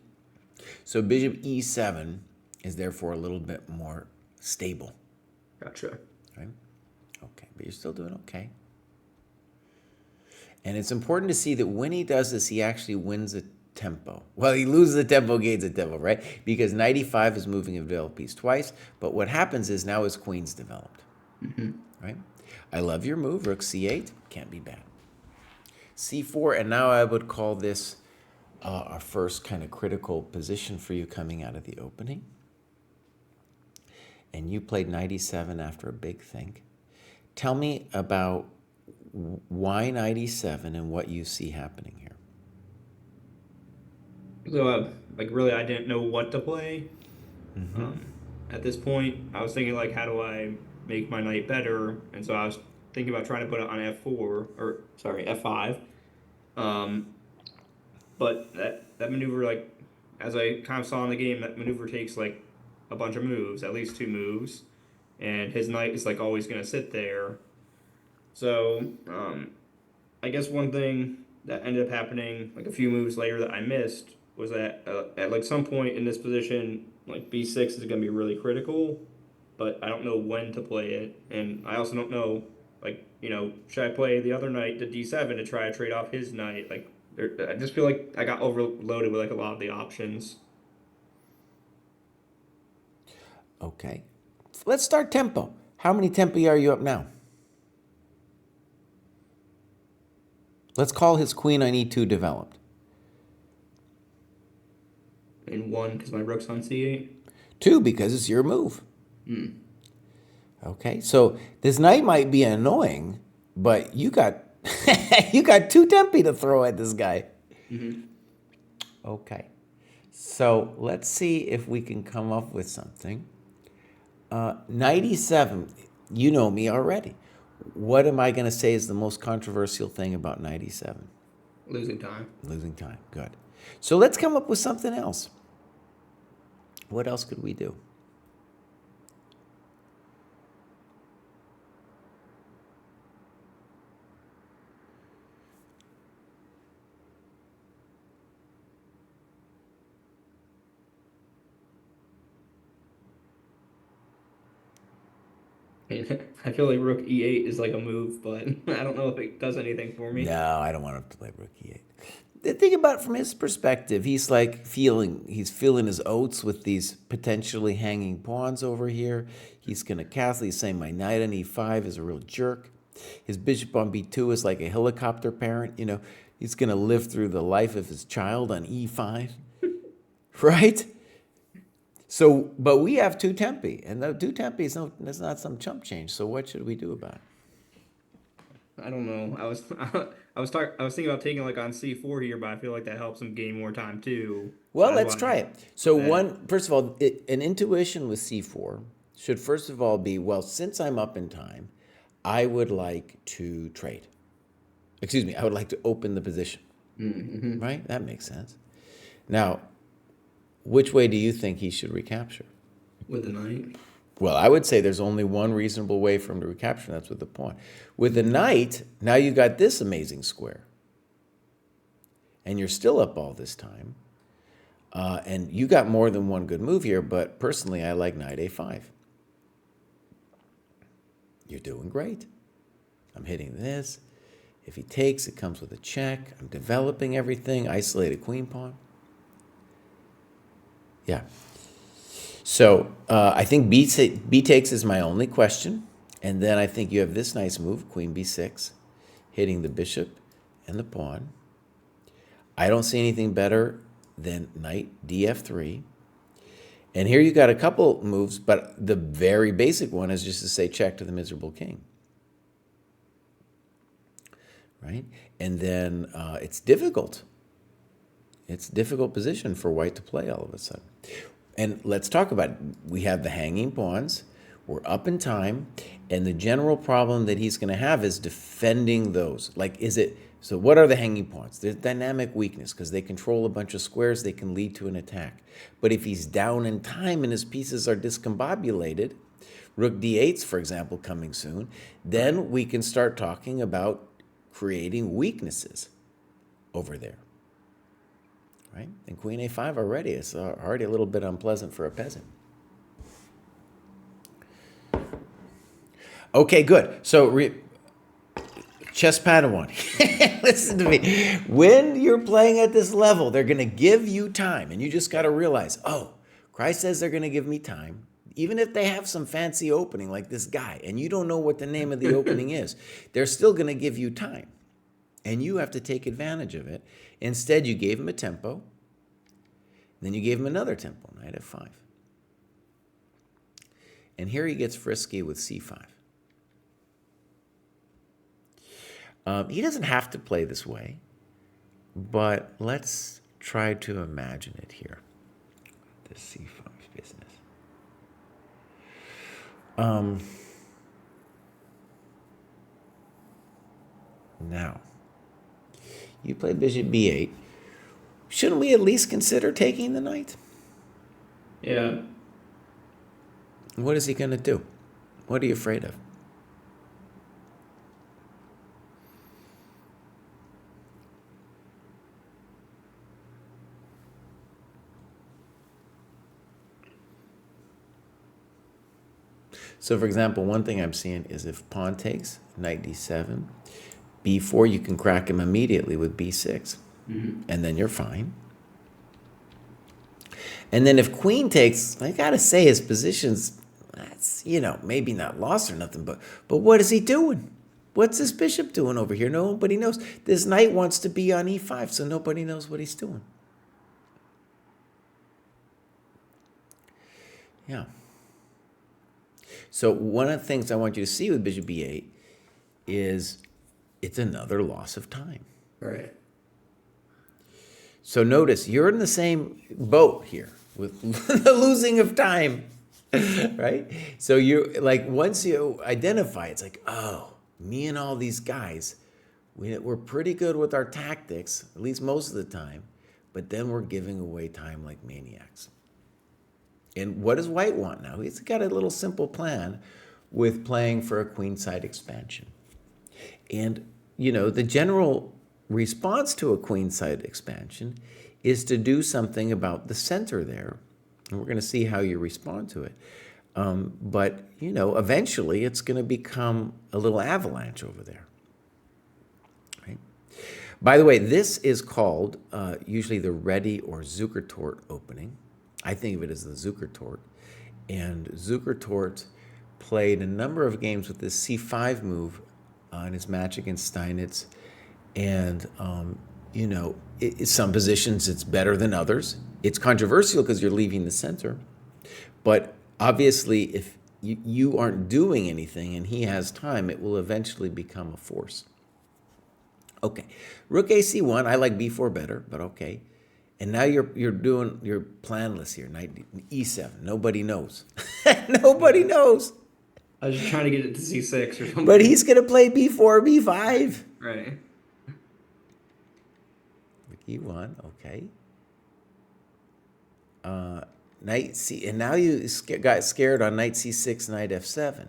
So bishop e7 is therefore a little bit more stable. Gotcha. Right? Okay, but you're still doing okay. And it's important to see that when he does this, he actually wins a tempo. Well, he loses the tempo, gains a tempo, right? Because knight e5 is moving a developed piece twice. But what happens is now his queen's developed. Mm-hmm. Right? I love your move, rook c8. Can't be bad. c4, and now I would call this our first kind of critical position for you coming out of the opening. And you played knight e7 after a big think. Tell me about why knight e7 and what you see happening here. So, like, really, I didn't know what to play. Mm-hmm. At this point, I was thinking, like, how do I make my knight better? And so I was thinking about trying to put it on f4, or sorry, f5. Um, but that maneuver, like, as I kind of saw in the game, that maneuver takes like a bunch of moves, at least two moves, and his knight is like always going to sit there. So, I guess one thing that ended up happening like a few moves later that I missed was that at like some point in this position, like b6 is going to be really critical, but I don't know when to play it, and I also don't know like should I play the other knight to d7 to try to trade off his knight? Like I just feel like I got overloaded with like a lot of the options. Okay. Let's start tempo. How many tempi are you up now? Let's call his queen on e2 developed. And one because my rook's on c8. 2 because it's your move. Hmm. Okay, so this knight might be annoying, but you got you got 2 tempi to throw at this guy. Mm-hmm. Okay, so let's see if we can come up with something. Knight e7, you know me already. What am I going to say is the most controversial thing about knight e7? Losing time. Losing time, good. So let's come up with something else. What else could we do? I feel like rook e8 is like a move, but I don't know if it does anything for me. No, I don't want him to play rook e8. The thing about it from his perspective, he's like feeling his oats with these potentially hanging pawns over here. He's going to castle. He's saying my knight on e5 is a real jerk. His bishop on b2 is like a helicopter parent. He's going to live through the life of his child on e5, right? So, but we have 2 tempi, and the 2 tempi is not some chump change. So what should we do about it? I don't know. I was thinking about taking like on c4 here, but I feel like that helps him gain more time too. So Well, that's let's why try it. So that first of all, an intuition with c4 should first of all be, well, since I'm up in time, I would like to trade. Excuse me, I would like to open the position. Mm-hmm. right? That makes sense. Now, which way do you think he should recapture? With the knight. Well, I would say there's only one reasonable way for him to recapture, and that's with the pawn. With the knight, now you got this amazing square. And you're still up all this time. And you got more than one good move here, but personally, I like knight a5. You're doing great. I'm hitting this. If he takes, it comes with a check. I'm developing everything. Isolated queen pawn. Yeah. So I think b takes is my only question. And then I think you have this nice move, queen b6, hitting the bishop and the pawn. I don't see anything better than knight df3. And here you got a couple moves, but the very basic one is just to say check to the miserable king. Right? And then it's difficult. It's a difficult position for white to play all of a sudden. And let's talk about it. We have the hanging pawns. We're up in time. And the general problem that he's going to have is defending those. Like, so what are the hanging pawns? There's dynamic weakness because they control a bunch of squares. They can lead to an attack. But if he's down in time and his pieces are discombobulated, rook d8's, for example, coming soon, then we can start talking about creating weaknesses over there. Right? And queen a5 already is already a little bit unpleasant for a peasant. Okay, good. So ChessPadawan, listen to me. When you're playing at this level, they're going to give you time. And you just got to realize, oh, Kraai says they're going to give me time. Even if they have some fancy opening like this guy, and you don't know what the name of the opening is, they're still going to give you time. And you have to take advantage of it. Instead, you gave him a tempo. Then you gave him another tempo, knight f5. And here he gets frisky with c5. He doesn't have to play this way, but let's try to imagine it here. This c5 business. Now, you play bishop b8. Shouldn't we at least consider taking the knight? Yeah. What is he going to do? What are you afraid of? So, for example, one thing I'm seeing is if pawn takes, knight d7, b4, you can crack him immediately with b6. Mm-hmm. And then you're fine. And then if queen takes, I got to say his position's, that's, maybe not lost or nothing, but what is he doing? What's this bishop doing over here? Nobody knows. This knight wants to be on e5, so nobody knows what he's doing. Yeah. So one of the things I want you to see with bishop b8 is it's another loss of time. Right. So notice, you're in the same boat here with the losing of time, right? So once you identify, it's like, oh, me and all these guys, we're pretty good with our tactics, at least most of the time, but then we're giving away time like maniacs. And what does white want now? He's got a little simple plan with playing for a queenside expansion. And, the general response to a queenside expansion is to do something about the center there. And we're going to see how you respond to it. But, eventually it's going to become a little avalanche over there. Right? By the way, this is called usually the Reddy or Zukertort opening. I think of it as the Zukertort. And Zukertort played a number of games with this c5 move in his match against Steinitz. And, some positions it's better than others. It's controversial because you're leaving the center. But obviously, if you aren't doing anything and he has time, it will eventually become a force. Okay, rook ac1. I like b4 better, but okay. And now you're planless here. Knight e7. Nobody knows. Nobody knows. I was just trying to get it to c6 or something. But he's going to play b4, b5. Right. E1, okay. Knight C, and now you got scared on knight C6, knight F7.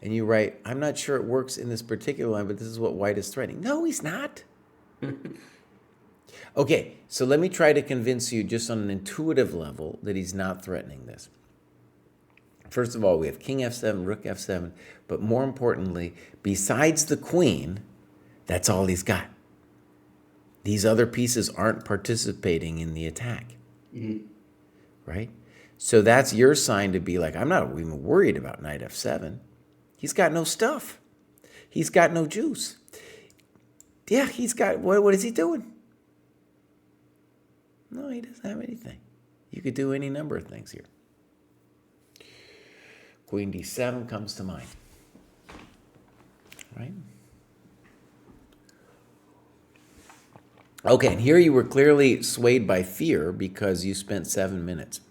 And you write, I'm not sure it works in this particular line, but this is what white is threatening. No, he's not. Okay, so let me try to convince you just on an intuitive level that he's not threatening this. First of all, we have king F7, rook F7, but more importantly, besides the queen, that's all he's got. These other pieces aren't participating in the attack, right? So that's your sign to be like, I'm not even worried about knight F7. He's got no stuff. He's got no juice. Yeah, he's got, what is he doing? No, he doesn't have anything. You could do any number of things here. Queen D7 comes to mind, right? Okay, and here you were clearly swayed by fear because you spent 7 minutes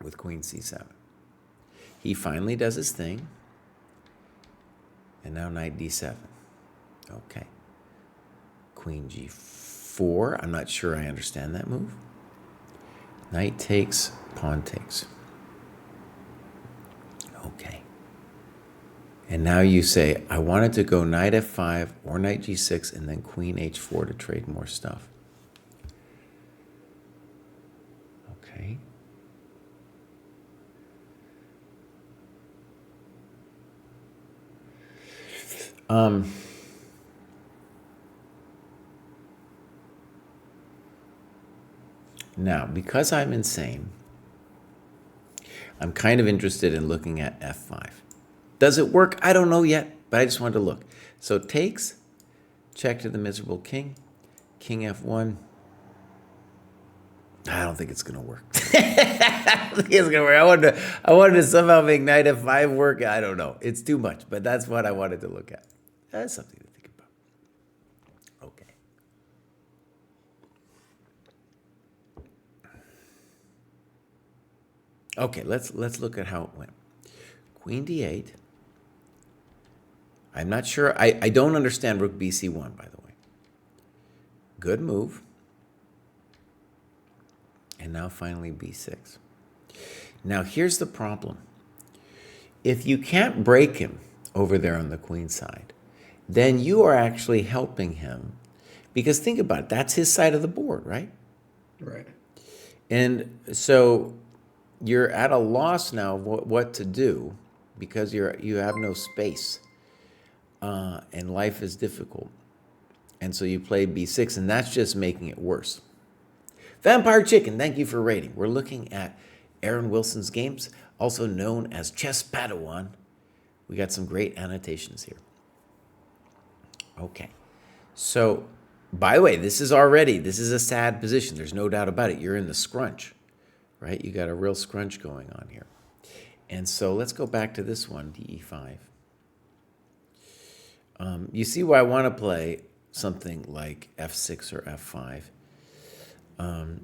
with Queen C7. He finally does his thing, and now knight D7. Okay. Queen G4. I'm not sure I understand that move. Knight takes, pawn takes. Okay. And now you say, I wanted to go knight F5 or knight G6 and then queen H4 to trade more stuff. Okay. Now, because I'm insane, I'm kind of interested in looking at F5. Does it work? I don't know yet, but I just wanted to look. So takes, check to the miserable king, king F1. I don't think it's going to work. I don't think it's going to work. I wanted to somehow make knight F5 work. I don't know. It's too much, but that's what I wanted to look at. That's something to think about. Okay. Okay, let's look at how it went. Queen D8. I'm not sure. I don't understand rook BC1, by the way. Good move. And now finally B6. Now here's the problem. If you can't break him over there on the queen side, then you are actually helping him. Because think about it, that's his side of the board, right? Right. And so you're at a loss now of what to do because you have no space. And life is difficult. And so you play B6, and that's just making it worse. Vampire Chicken, thank you for rating. We're looking at Aaron Wilson's games, also known as ChessPadawan. We got some great annotations here. Okay. So, by the way, this is a sad position. There's no doubt about it. You're in the scrunch, right? You got a real scrunch going on here. And so let's go back to this one, DE5. You see why I want to play something like F6 or F5,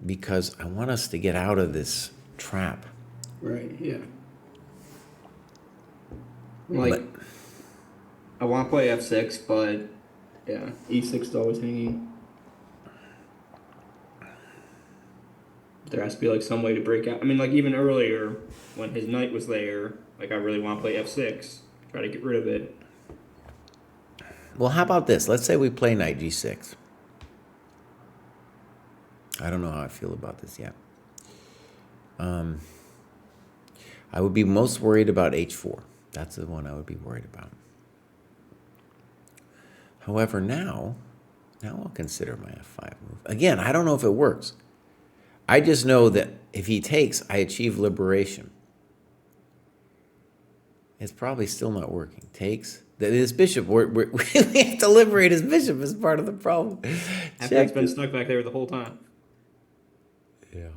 because I want us to get out of this trap. Right, yeah. I want to play F6, but yeah, E6 is always hanging. There has to be like some way to break out. I mean, like even earlier when his knight was there, like I really want to play F6, try to get rid of it. Well, how about this? Let's say we play knight G6. I don't know how I feel about this yet. I would be most worried about H4. That's the one I would be worried about. However, now I'll consider my F5 move. Again, I don't know if it works. I just know that if he takes, I achieve liberation. It's probably still not working. Takes. This bishop, we have to liberate his bishop as part of the problem. F6's been stuck back there the whole time. Yeah.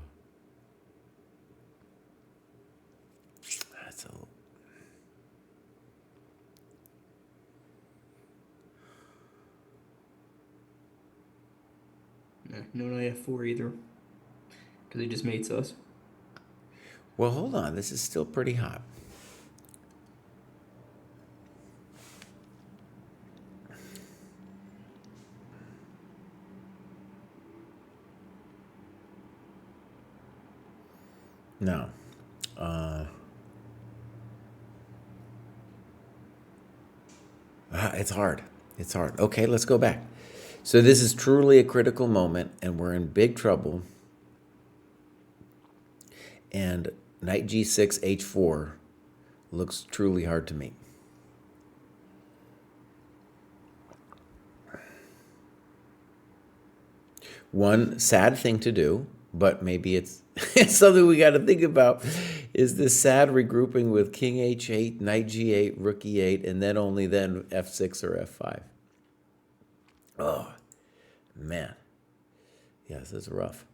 That's a... No knight F4 either. Because he just mates us. Well, hold on. This is still pretty hot. No. It's hard. It's hard. Okay, let's go back. So this is truly a critical moment, and we're in big trouble. And knight g6, h4 looks truly hard to me. One sad thing to do, but maybe it's, it's something we got to think about, is this sad regrouping with king h8, knight g8, rook e8, and then only then f6 or f5. Oh, man. Yes, it's rough.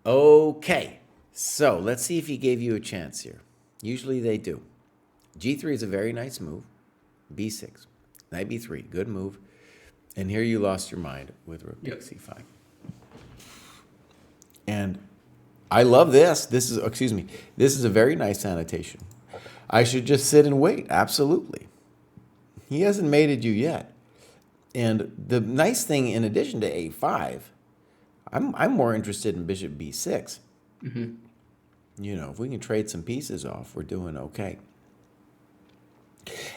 Okay, so let's see if he gave you a chance here. Usually they do. g3 is a very nice move. b6, knight b3, good move. And here you lost your mind with rook takes c5. And I love this. This is, excuse me, this is a very nice annotation. I should just sit and wait. Absolutely. He hasn't mated you yet. And the nice thing, in addition to a5, I'm more interested in bishop b6. Mm-hmm. You know, if we can trade some pieces off, we're doing okay.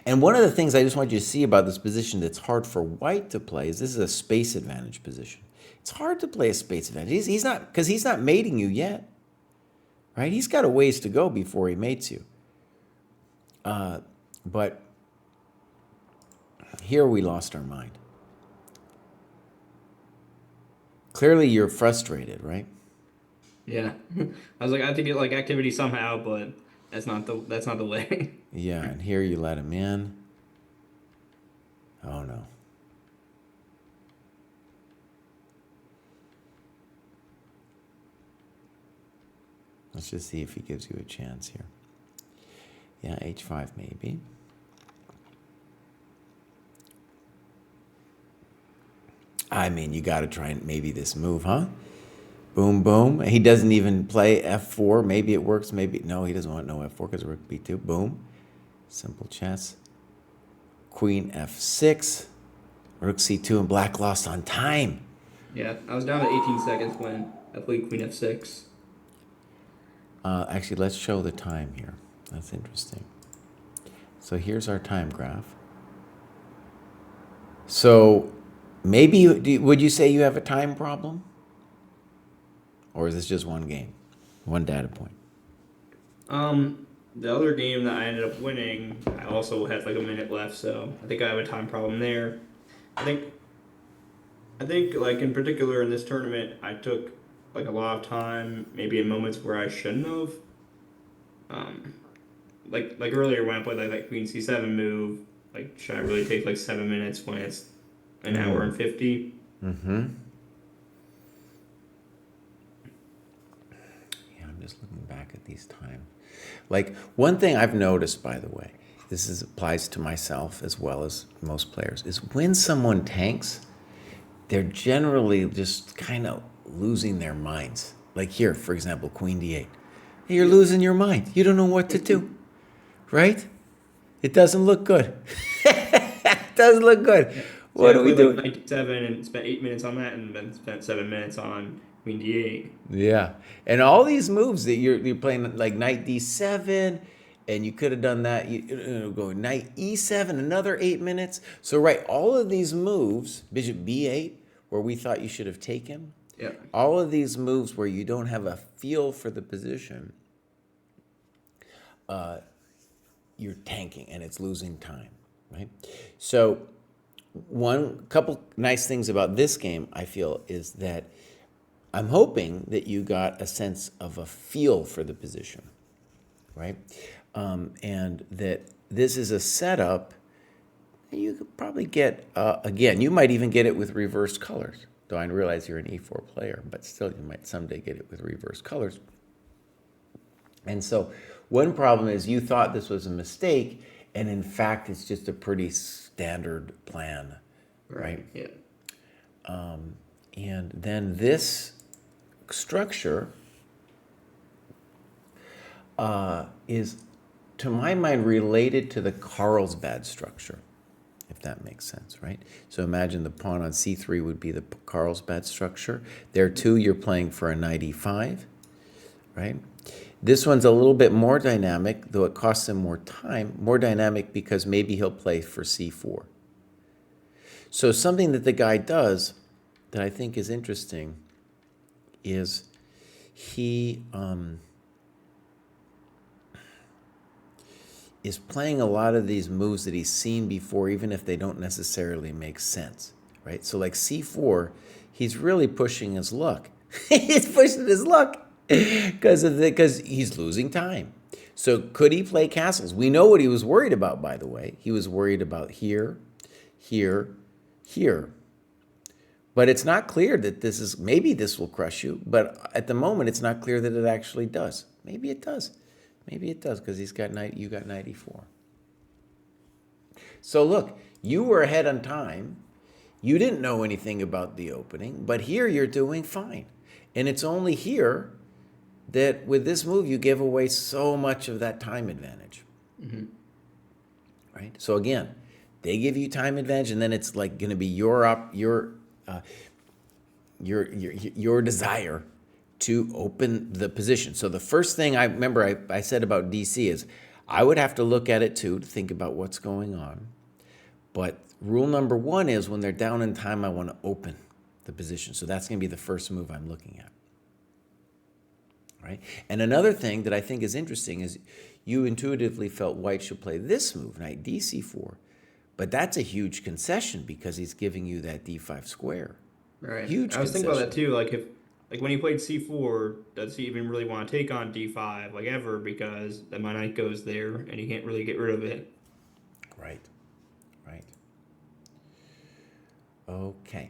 And one of the things I just want you to see about this position that's hard for white to play is this is a space advantage position. It's hard to play a space advantage. He's not, because he's not mating you yet, right? He's got a ways to go before he mates you. But here we lost our mind. Clearly you're frustrated, right? Yeah. I was like, I have to get like activity somehow, but that's not the way. Yeah, and here you let him in. Oh no. Let's just see if he gives you a chance here. Yeah, h5 maybe. I mean, you got to try maybe this move, huh? Boom, boom. He doesn't even play f4. Maybe it works. Maybe no. He doesn't want no f4 because rook b2. Boom. Simple chess. Queen f6. Rook c2, and black lost on time. Yeah, I was down to 18 seconds when I played queen f6. Actually, let's show the time here. That's interesting. So here's our time graph. So maybe, would you say you have a time problem? Or is this just one game? One data point? The other game that I ended up winning, I also had like a minute left, so I think I have a time problem there. I think like in particular in this tournament, I took like a lot of time, maybe in moments where I shouldn't have. Like earlier when I played like that Queen C7 move, like should I really take like 7 minutes when it's an hour and 50? Mm-hmm. Yeah, I'm just looking back at these times. Like one thing I've noticed, by the way, applies to myself as well as most players, is when someone tanks, they're generally just kind of losing their minds. Like here, for example, Queen d8. You're losing your mind. You don't know what to do, right? It doesn't look good. It doesn't look good. Yeah. What So are I we played doing? like 97 and spent 8 minutes on that, and then spent 7 minutes on Queen D8. Yeah, and all these moves that you're playing, like knight d7, and you could have done that. You go knight e7, another 8 minutes. So right, all of these moves, bishop b8, where we thought you should have taken, Yeah. all of these moves where you don't have a feel for the position, you're tanking and it's losing time, right? So one couple nice things about this game, I feel, is that I'm hoping that you got a sense of a feel for the position, right? And that this is a setup you could probably get, again, you might even get it with reversed colors, though I realize you're an e4 player, but still you might someday get it with reversed colors. And so one problem is you thought this was a mistake, and in fact, it's just a pretty standard plan, right? Yeah. And then this structure is, to my mind, related to the Carlsbad structure, if that makes sense, right? So imagine the pawn on c3 would be the Carlsbad structure. There too, you're playing for a knight e5. right? This one's a little bit more dynamic, though it costs him more time. More dynamic because maybe he'll play for c4. So something that the guy does that I think is interesting is he is playing a lot of these moves that he's seen before, even if they don't necessarily make sense, right? So like c4, he's really pushing his luck. He's pushing his luck because he's losing time. So could he play castles? We know what he was worried about, by the way. He was worried about here, here, here. But it's not clear that this is, maybe this will crush you, but at the moment it's not clear that it actually does. Maybe it does. Maybe it does because you got knight e4. So look, you were ahead on time. You didn't know anything about the opening, but here you're doing fine. And it's only here that with this move you give away so much of that time advantage. Mm-hmm. Right? So again, they give you time advantage, and then it's like going to be your desire to open the position. So the first thing I remember I said about DC is I would have to look at it too to think about what's going on. But rule number one is when they're down in time, I want to open the position. So that's going to be the first move I'm looking at. Right? And another thing that I think is interesting is you intuitively felt white should play this move, knight d4. But that's a huge concession because he's giving you that d5 square. Right. Huge I was concession. thinking about that too. Like when he played c4, does he even really want to take on d5 like ever? Because then my knight goes there and he can't really get rid of it. Right. Right. Okay.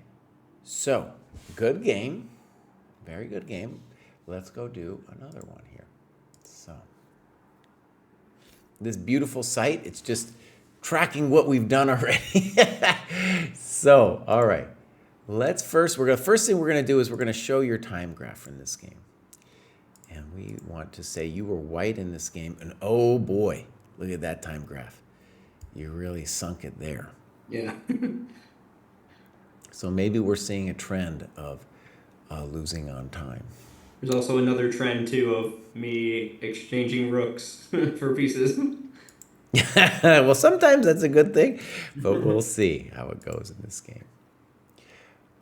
So, good game. Very good game. Let's go do another one here. So, this beautiful site, it's just tracking what we've done already. So, all right. First thing we're going to do is we're going to show your time graph in this game. And we want to say you were white in this game. And oh boy, look at that time graph. You really sunk it there. Yeah. So maybe we're seeing a trend of losing on time. There's also another trend too of me exchanging rooks for pieces. Well, sometimes that's a good thing, but we'll see how it goes in this game.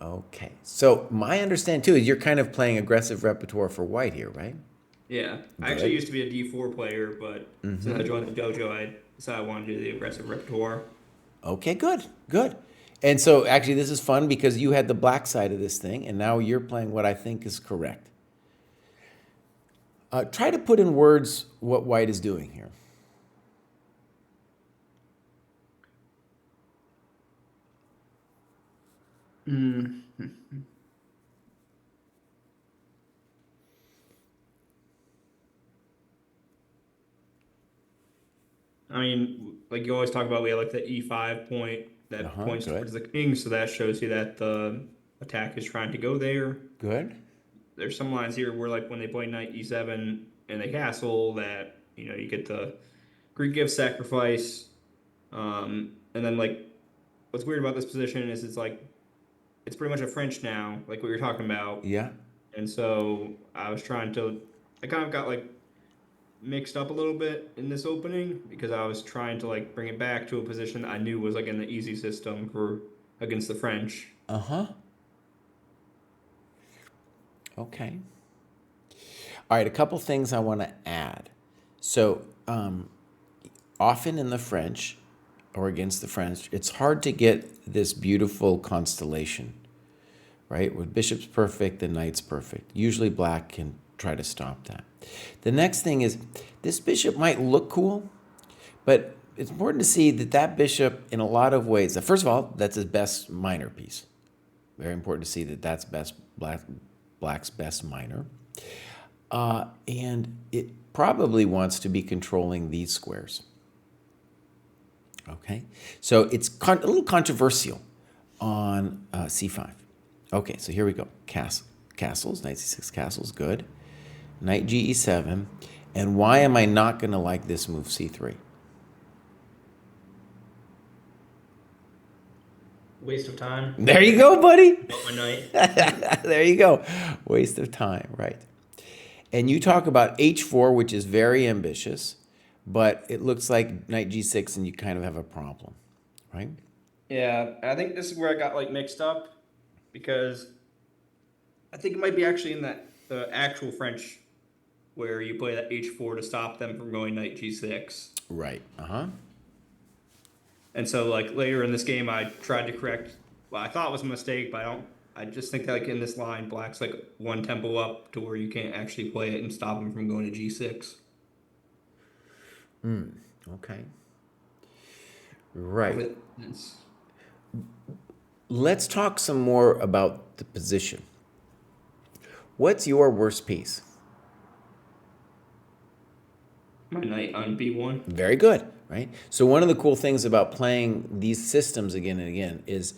Okay, so my understanding too is you're kind of playing aggressive repertoire for white here, right? Yeah. I actually used to be a d4 player, but since I joined the dojo, I decided I wanted to do the aggressive repertoire. Okay, good. And so actually this is fun because you had the black side of this thing, and now you're playing what I think is correct. Try to put in words what white is doing here. I mean, like you always talk about, we have like the e5 point that points good. towards the king, so that shows you that the attack is trying to go there. Good. There's some lines here where like when they play knight e7 and they castle, that you get the Greek gift sacrifice, and then like what's weird about this position is it's pretty much a French now, like what you're talking about. Yeah. And so I kind of got like mixed up a little bit in this opening because I was trying to like bring it back to a position that I knew was like in the easy system for against the French. Okay. All right, a couple things I want to add. So often in the French or against the French, it's hard to get this beautiful constellation, right? With bishop's perfect, the knight's perfect. Usually black can try to stop that. The next thing is this bishop might look cool, but it's important to see that bishop in a lot of ways, first of all, that's his best minor piece. Very important to see that that's black's best minor. And it probably wants to be controlling these squares. Okay, so it's a little controversial on c5. Okay, so here we go. Castles, knight c6 castles, good. Knight ge7. And why am I not going to like this move c3? Waste of time. There you go, buddy. My knight. There you go. Waste of time, right. And you talk about h4, which is very ambitious, but it looks like knight g6 and you kind of have a problem, right? Yeah, I think this is where I got like mixed up because I think it might be actually in that the actual French where you play that h4 to stop them from going knight g6. Right. Uh-huh. And so like later in this game, I tried to correct what I thought was a mistake, but I don't. I just think that like in this line, black's like one tempo up to where you can't actually play it and stop him from going to g6. Okay. Right. With it's Let's talk some more about the position. What's your worst piece? my knight on b1. Very good, right? So one of the cool things about playing these systems again and again is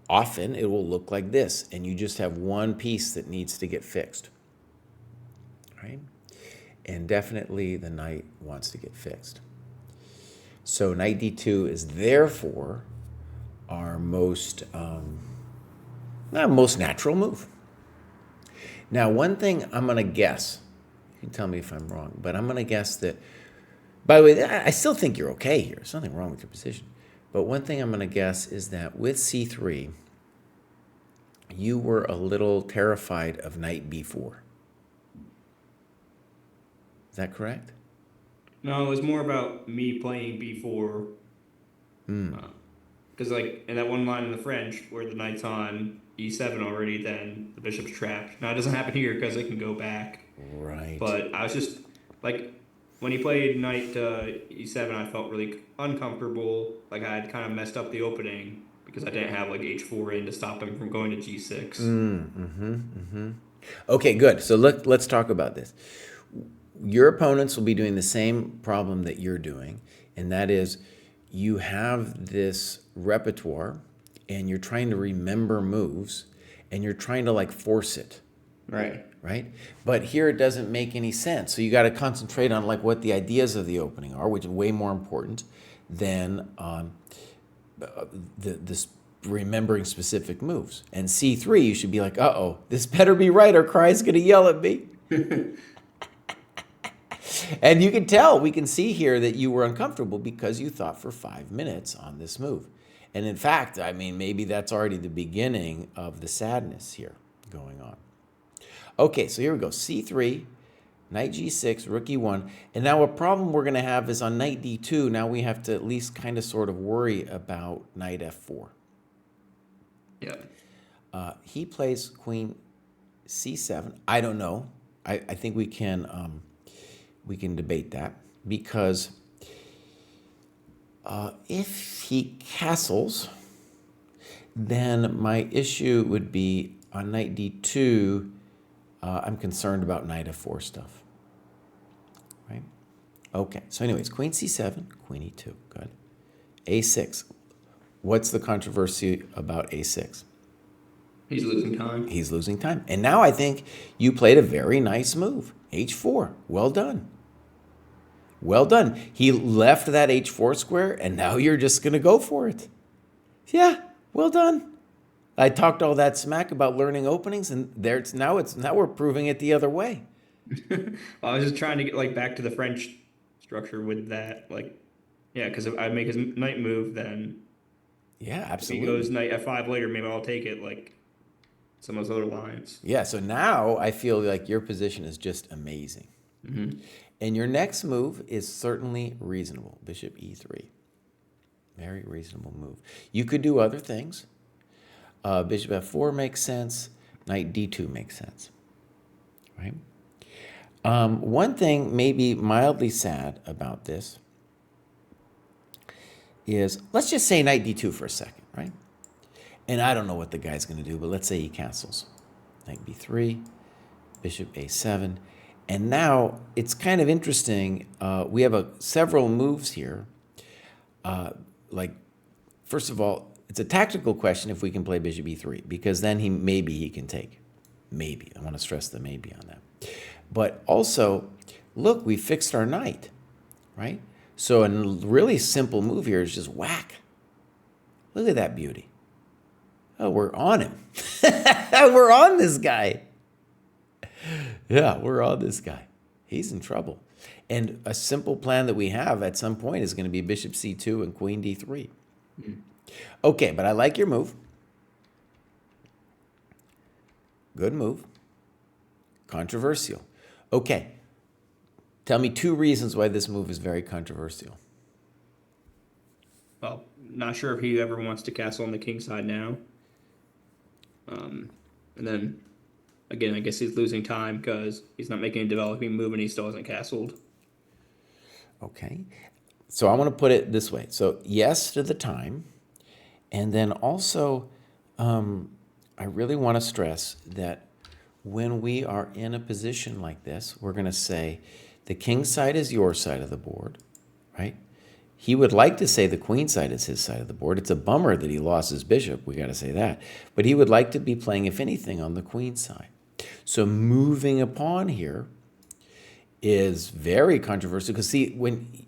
often it will look like this, and you just have one piece that needs to get fixed, right? And definitely the knight wants to get fixed. So knight d2 is therefore our most natural move. Now, one thing I'm going to guess, you can tell me if I'm wrong, but I'm going to guess that, by the way, I still think you're okay here. There's nothing wrong with your position. But one thing I'm going to guess is that with c3, you were a little terrified of knight b4. Is that correct? No, it was more about me playing b4. Because like in that one line in the French where the knight's on e7 already, then the bishop's trapped. Now it doesn't happen here because it can go back. Right. But I was just like when he played knight e7, I felt really uncomfortable. Like I had kind of messed up the opening because I didn't have like h4 in to stop him from going to g6. Okay, good. So let's talk about this. Your opponents will be doing the same problem that you're doing, and that is you have this repertoire and you're trying to remember moves and you're trying to like force it, Right. right? But here it doesn't make any sense. So you got to concentrate on like what the ideas of the opening are, which is way more important than this remembering specific moves. And c3, you should be like, uh-oh, this better be right or Krai's going to yell at me. And you can tell, we can see here that you were uncomfortable because you thought for 5 minutes on this move. And in fact, I mean, maybe that's already the beginning of the sadness here going on. Okay, so here we go. c3, knight g6, rook e1. And now a problem we're going to have is on knight d2, now we have to at least kind of sort of worry about knight f4. Yeah. He plays queen c7. I don't know. I think we can debate that because if he castles, then my issue would be on knight d2, I'm concerned about knight f4 stuff, right? Okay, so anyways, queen c7, queen e2, good. a6, what's the controversy about a6? He's losing time. He's losing time. And now I think you played a very nice move, h4, well done. Well done. He left that h4 square, and now you're just going to go for it. Yeah, well done. I talked all that smack about learning openings, and now we're proving it the other way. I was just trying to get like back to the French structure with that, like, yeah, because if I make his knight move, then Yeah, if he absolutely. goes knight f5 later, maybe I'll take it like some of those other lines. Yeah, so now I feel like your position is just amazing. And your next move is certainly reasonable, bishop e3. Very reasonable move. You could do other things. Bishop f4 makes sense. Knight d2 makes sense, right? One thing maybe mildly sad about this is, let's just say knight d2 for a second, right? And I don't know what the guy's going to do, but let's say he castles. Knight b3, bishop a7. And now it's kind of interesting. We have several moves here. First of all, it's a tactical question if we can play bishop e3, because then maybe he can take. Maybe. I want to stress the maybe on that. But also, look, we fixed our knight, right? So a really simple move here is just whack. Look at that beauty. Oh, we're on him. We're on this guy. Yeah, we're on this guy. He's in trouble. And a simple plan that we have at some point is going to be bishop c2 and queen d3. Mm. Okay, but I like your move. Good move. Controversial. Okay, tell me 2 reasons why this move is very controversial. Well, not sure if he ever wants to castle on the king side now. And then again, I guess he's losing time because he's not making a developing move and he still hasn't castled. Okay, so I want to put it this way. So yes to the time, and then also I really want to stress that when we are in a position like this, we're going to say the king side is your side of the board, right? He would like to say the queen side is his side of the board. It's a bummer that he lost his bishop. We got to say that. But he would like to be playing, if anything, on the queen side. So moving a pawn here is very controversial because, see, when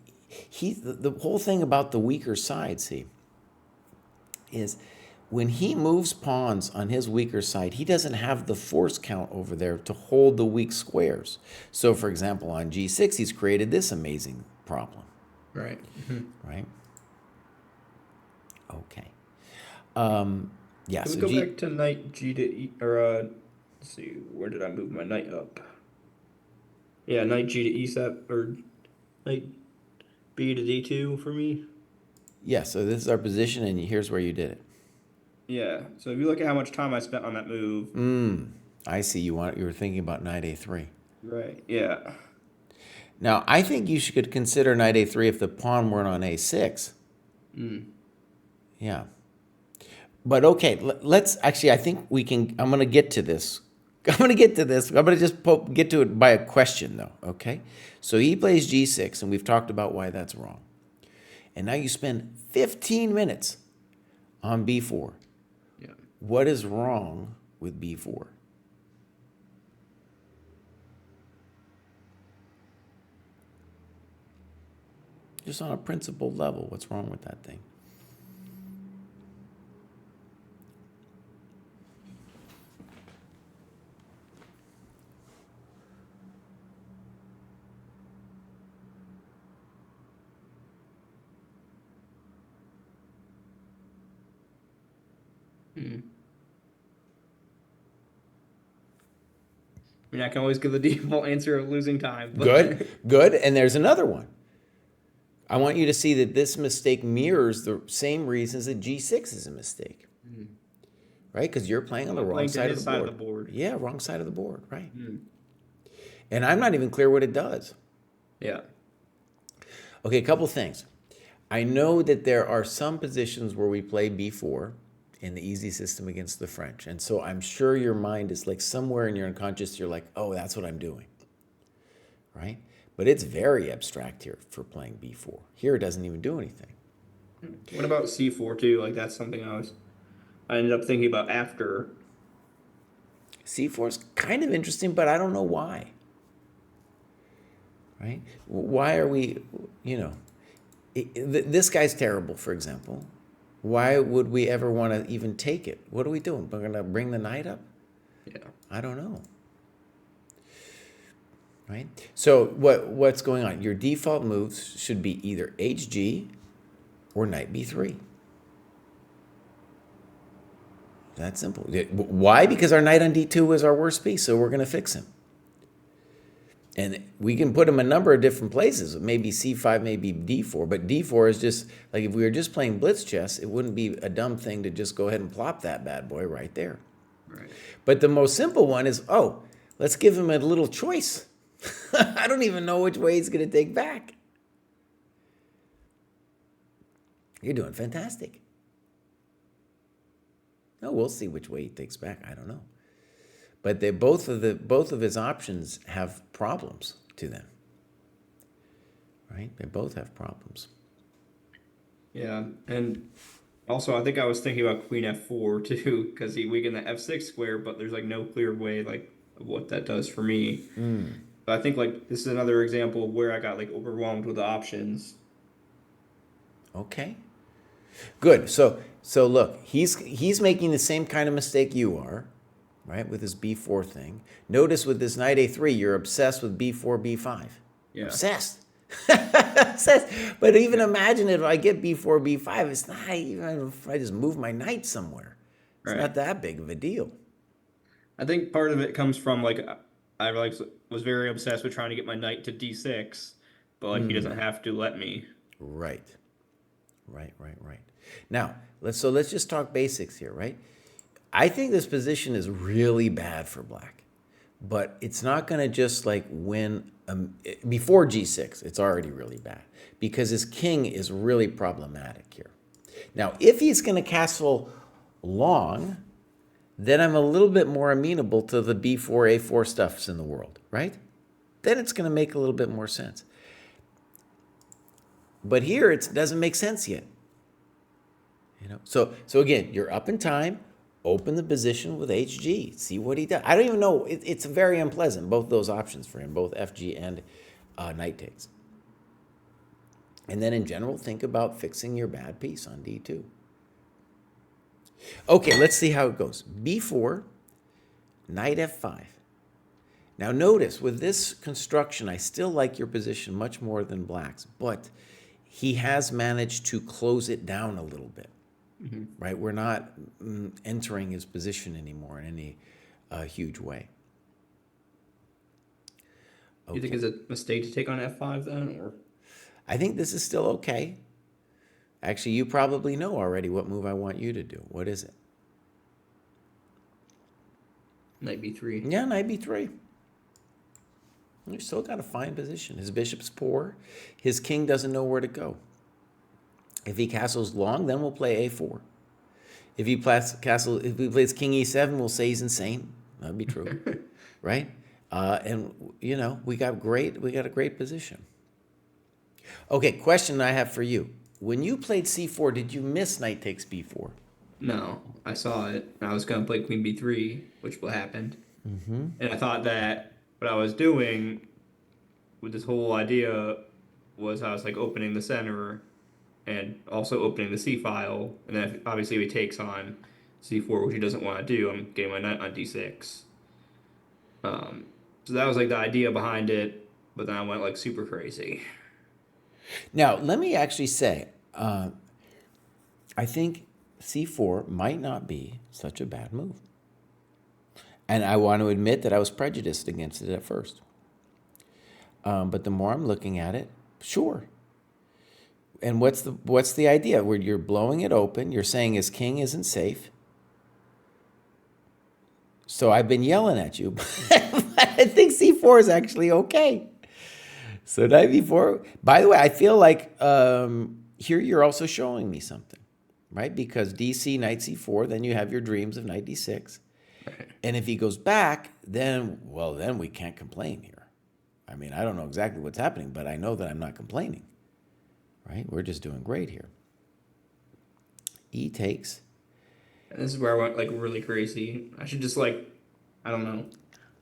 the whole thing about the weaker side, see, is when he moves pawns on his weaker side, he doesn't have the force count over there to hold the weak squares. So, for example, on g6, he's created this amazing problem. Right. Right? Okay. Yeah, Can we so go back to knight g to e, or let's see, where did I move my knight up? Yeah, knight g to e7 or knight b to d2 for me. yeah, so this is our position, and here's where you did it. Yeah. So if you look at how much time I spent on that move. I see you were thinking about knight a3. Right. Yeah. Now, I think you should consider knight a3 if the pawn weren't on a6. Mm. Yeah. But okay, let's actually, I think we can, I'm going to get to this. I'm going to get to this. I'm going to just get to it by a question, though, okay? So he plays g6, and we've talked about why that's wrong. And now you spend 15 minutes on b4. Yeah. What is wrong with b4? Just on a principled level, what's wrong with that thing? Mm. I mean, I can always give the default answer of losing time. But Good, good. And there's another one. I want you to see that this mistake mirrors the same reasons that g6 is a mistake. Right? Because you're playing on the wrong side of the board. Yeah, wrong side of the board, right. And I'm not even clear what it does. Yeah. Okay, a couple things. I know that there are some positions where we play b4 in the easy system against the French. And so I'm sure your mind is like somewhere in your unconscious, you're like, oh, that's what I'm doing. Right? But it's very abstract here for playing b4. Here it doesn't even do anything. What about c4 too? Like that's something I ended up thinking about after. c4 is kind of interesting, but I don't know why. Right? Why are we, this guy's terrible, for example. Why would we ever want to even take it? What are we doing? We're going to bring the knight up? Yeah. I don't know. Right? So what's going on? Your default moves should be either hg or knight b3. That's simple. Why? Because our knight on d2 is our worst piece, so we're going to fix him. And we can put him a number of different places. Maybe c5, maybe d4. But d4 is just, like if we were just playing blitz chess, it wouldn't be a dumb thing to just go ahead and plop that bad boy right there. Right. But the most simple one is, oh, let's give him a little choice. I don't even know which way he's going to take back. You're doing fantastic. No, we'll see which way he takes back. I don't know. But both of his options have problems to them. Right? They both have problems. Yeah, and also I think I was thinking about queen f4 too, because he weakened the f6 square, but there's like no clear way like of what that does for me. But I think like this is another example of where I got like overwhelmed with the options. Okay. Good. So look, he's making the same kind of mistake you are, right, with this b4 thing. Notice with this knight a3, you're obsessed with b4, b5. Yeah. Obsessed. Obsessed. But even imagine if I get b4, b5, it's not even if I just move my knight somewhere. It's Right. not that big of a deal. I think part of it comes from like I like was very obsessed with trying to get my knight to d6, but like he doesn't have to let me. Right. Right. Now, let's just talk basics here, right? I think this position is really bad for black, but it's not going to just like win before g6. It's already really bad because his king is really problematic here. Now, if he's going to castle long, then I'm a little bit more amenable to the b4, a4 stuffs in the world, right? Then it's going to make a little bit more sense. But here it doesn't make sense yet. So again, you're up in time. Open the position with HG. See what he does. I don't even know. It's very unpleasant, both those options for him, both FG and knight takes. And then in general, think about fixing your bad piece on D2. Okay, let's see how it goes. B4, knight F5. Now notice, with this construction, I still like your position much more than black's, but he has managed to close it down a little bit, right? We're not entering his position anymore in any huge way. Do you think it's a mistake to take on f5 then, or? I think this is still okay. Actually, you probably know already what move I want you to do. What is it? Knight b3. Yeah, knight b3. You still got a fine position. His bishop's poor. His king doesn't know where to go. If he castles long, then we'll play a4. If he plays king e7, we'll say he's insane. That'd be true, right? And we got a great position. Okay, question I have for you: when you played c4, did you miss knight takes b4? No, I saw it. I was going to play queen b3, which what happened. And I thought that what I was doing with this whole idea was I was like opening the center and also opening the c file. And then obviously if he takes on c4, which he doesn't want to do, I'm getting my knight on d6. So that was like the idea behind it, but then I went like super crazy. Now, let me actually say, I think c4 might not be such a bad move. And I want to admit that I was prejudiced against it at first. But the more I'm looking at it, sure. And what's the idea? Where you're blowing it open, you're saying his king isn't safe. So I've been yelling at you, but I think c4 is actually okay. So knight b4. By the way, I feel like here you're also showing me something, right? Because dc, knight c4, then you have your dreams of knight d6. And if he goes back, then we can't complain here. I mean, I don't know exactly what's happening, but I know that I'm not complaining, right? We're just doing great here. E takes. And this is where I went like really crazy. I should just like, I don't know,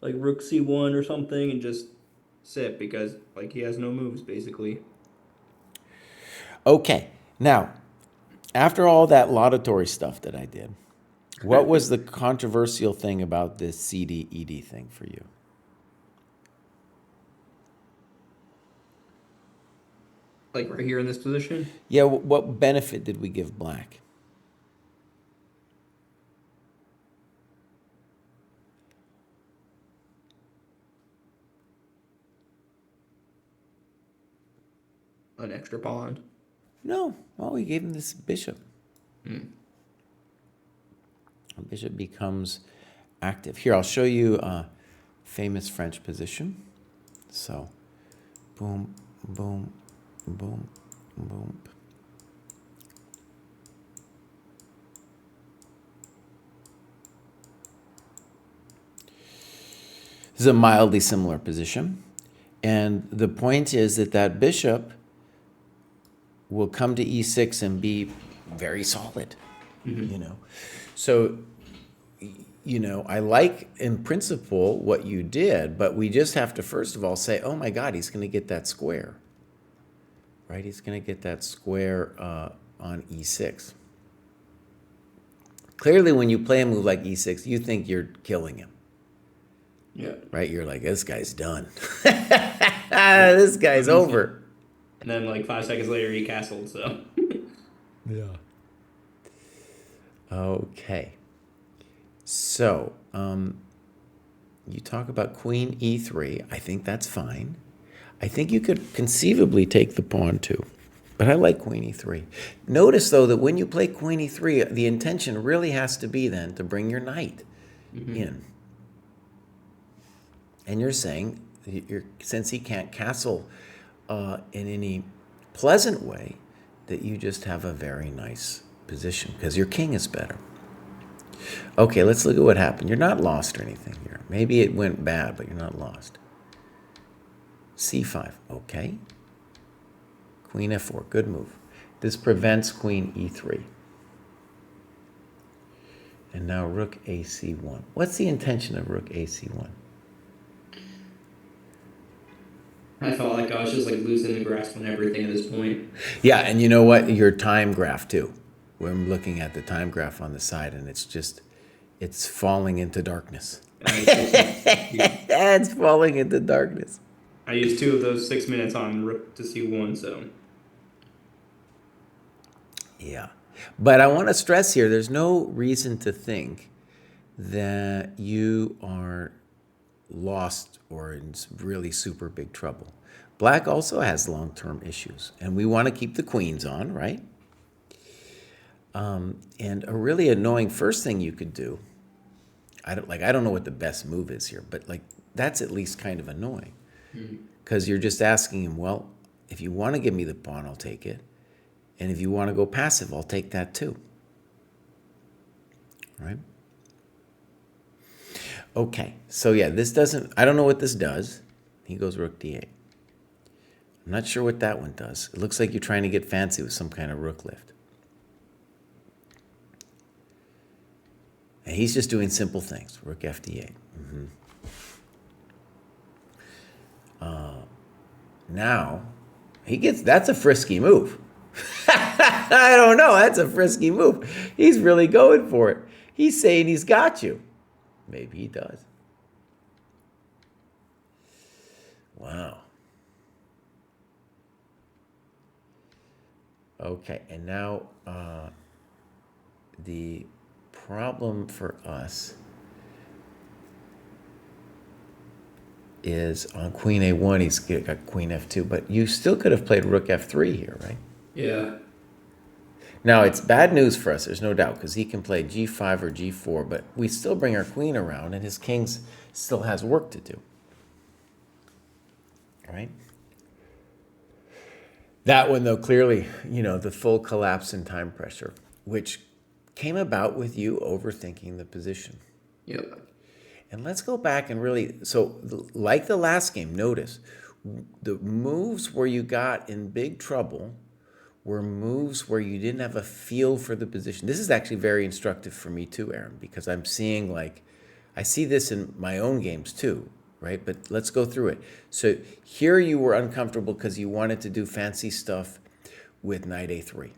like rook c1 or something and just sit because like he has no moves basically. Okay, now, after all that laudatory stuff that I did, what was the controversial thing about this CD-ED thing for you? Like right here in this position? Yeah, what benefit did we give black? An extra pawn. No, we gave him this bishop. Bishop becomes active. Here, I'll show you a famous French position. So, boom, boom, boom, boom. This is a mildly similar position. And the point is that bishop will come to e6 and be very solid, So, I like in principle what you did, but we just have to first of all say, oh my God, he's going to get that square, right? He's going to get that square on e6. Clearly, when you play a move like e6, you think you're killing him, Yeah. right? You're like, this guy's done. This guy's over. And then like 5 seconds later, he castled. So Yeah. Okay. So, you talk about queen e3. I think that's fine. I think you could conceivably take the pawn too. But I like queen e3. Notice, though, that when you play queen e3, the intention really has to be then to bring your knight in. And you're saying, since he can't castle in any pleasant way, that you just have a very nice position because your king is better. Okay, let's look at what happened. You're not lost or anything here. Maybe it went bad, but you're not lost. c5, okay. Queen f4, good move. This prevents queen e3. And now rook ac1. What's the intention of rook ac1? I felt like I was just like losing the grasp on everything at this point. Yeah, and you know what? Your time graph too. We're looking at the time graph on the side, and it's falling into darkness. It's falling into darkness. I used 2 of those 6 minutes on rook to c1, so. Yeah. But I want to stress here, there's no reason to think that you are lost or in really super big trouble. Black also has long-term issues, and we want to keep the queens on, right? And a really annoying first thing you could do, I don't know what the best move is here, but like that's at least kind of annoying because you're just asking him, well, if you want to give me the pawn, I'll take it. And if you want to go passive, I'll take that too. Right? Okay, so yeah, I don't know what this does. He goes rook d8. I'm not sure what that one does. It looks like you're trying to get fancy with some kind of rook lift. And he's just doing simple things. Rook fd8. Now, that's a frisky move. I don't know, that's a frisky move. He's really going for it. He's saying he's got you. Maybe he does. Wow. Okay, and now the problem for us is on queen a1, he's got queen f2, but you still could have played rook f3 here, right? Yeah. Now, it's bad news for us, there's no doubt, because he can play g5 or g4, but we still bring our queen around, and his king still has work to do. All right? That one, though, clearly, the full collapse in time pressure, which came about with you overthinking the position. Yep. And let's go back and really, so like the last game, notice the moves where you got in big trouble were moves where you didn't have a feel for the position. This is actually very instructive for me too, Aaron, because I'm seeing I see this in my own games too, right? But let's go through it. So here you were uncomfortable because you wanted to do fancy stuff with knight a3.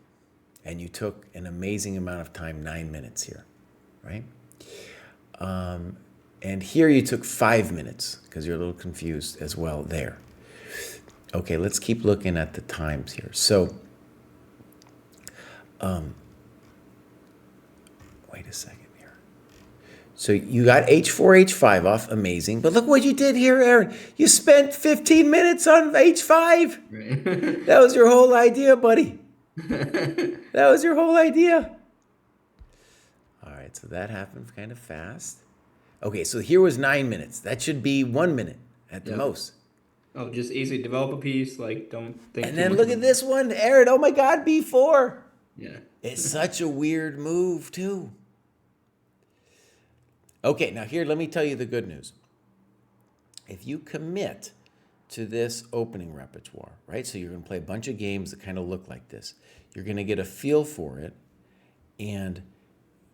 And you took an amazing amount of time, 9 minutes here, right? And here you took 5 minutes because you're a little confused as well there. Okay, let's keep looking at the times here. So, wait a second here. So you got h4, h5 off, amazing. But look what you did here, Aaron. You spent 15 minutes on h5. Right. That was your whole idea, buddy. That was your whole idea. All right, so that happened kind of fast. Okay, so here was 9 minutes. That should be 1 minute at the most. Oh, just easy. Develop a piece. Don't think. And then look at this one, Aaron. Oh my God, b4. Yeah. It's such a weird move, too. Okay, now here, let me tell you the good news. If you commit to this opening repertoire, right? So you're going to play a bunch of games that kind of look like this. You're going to get a feel for it. And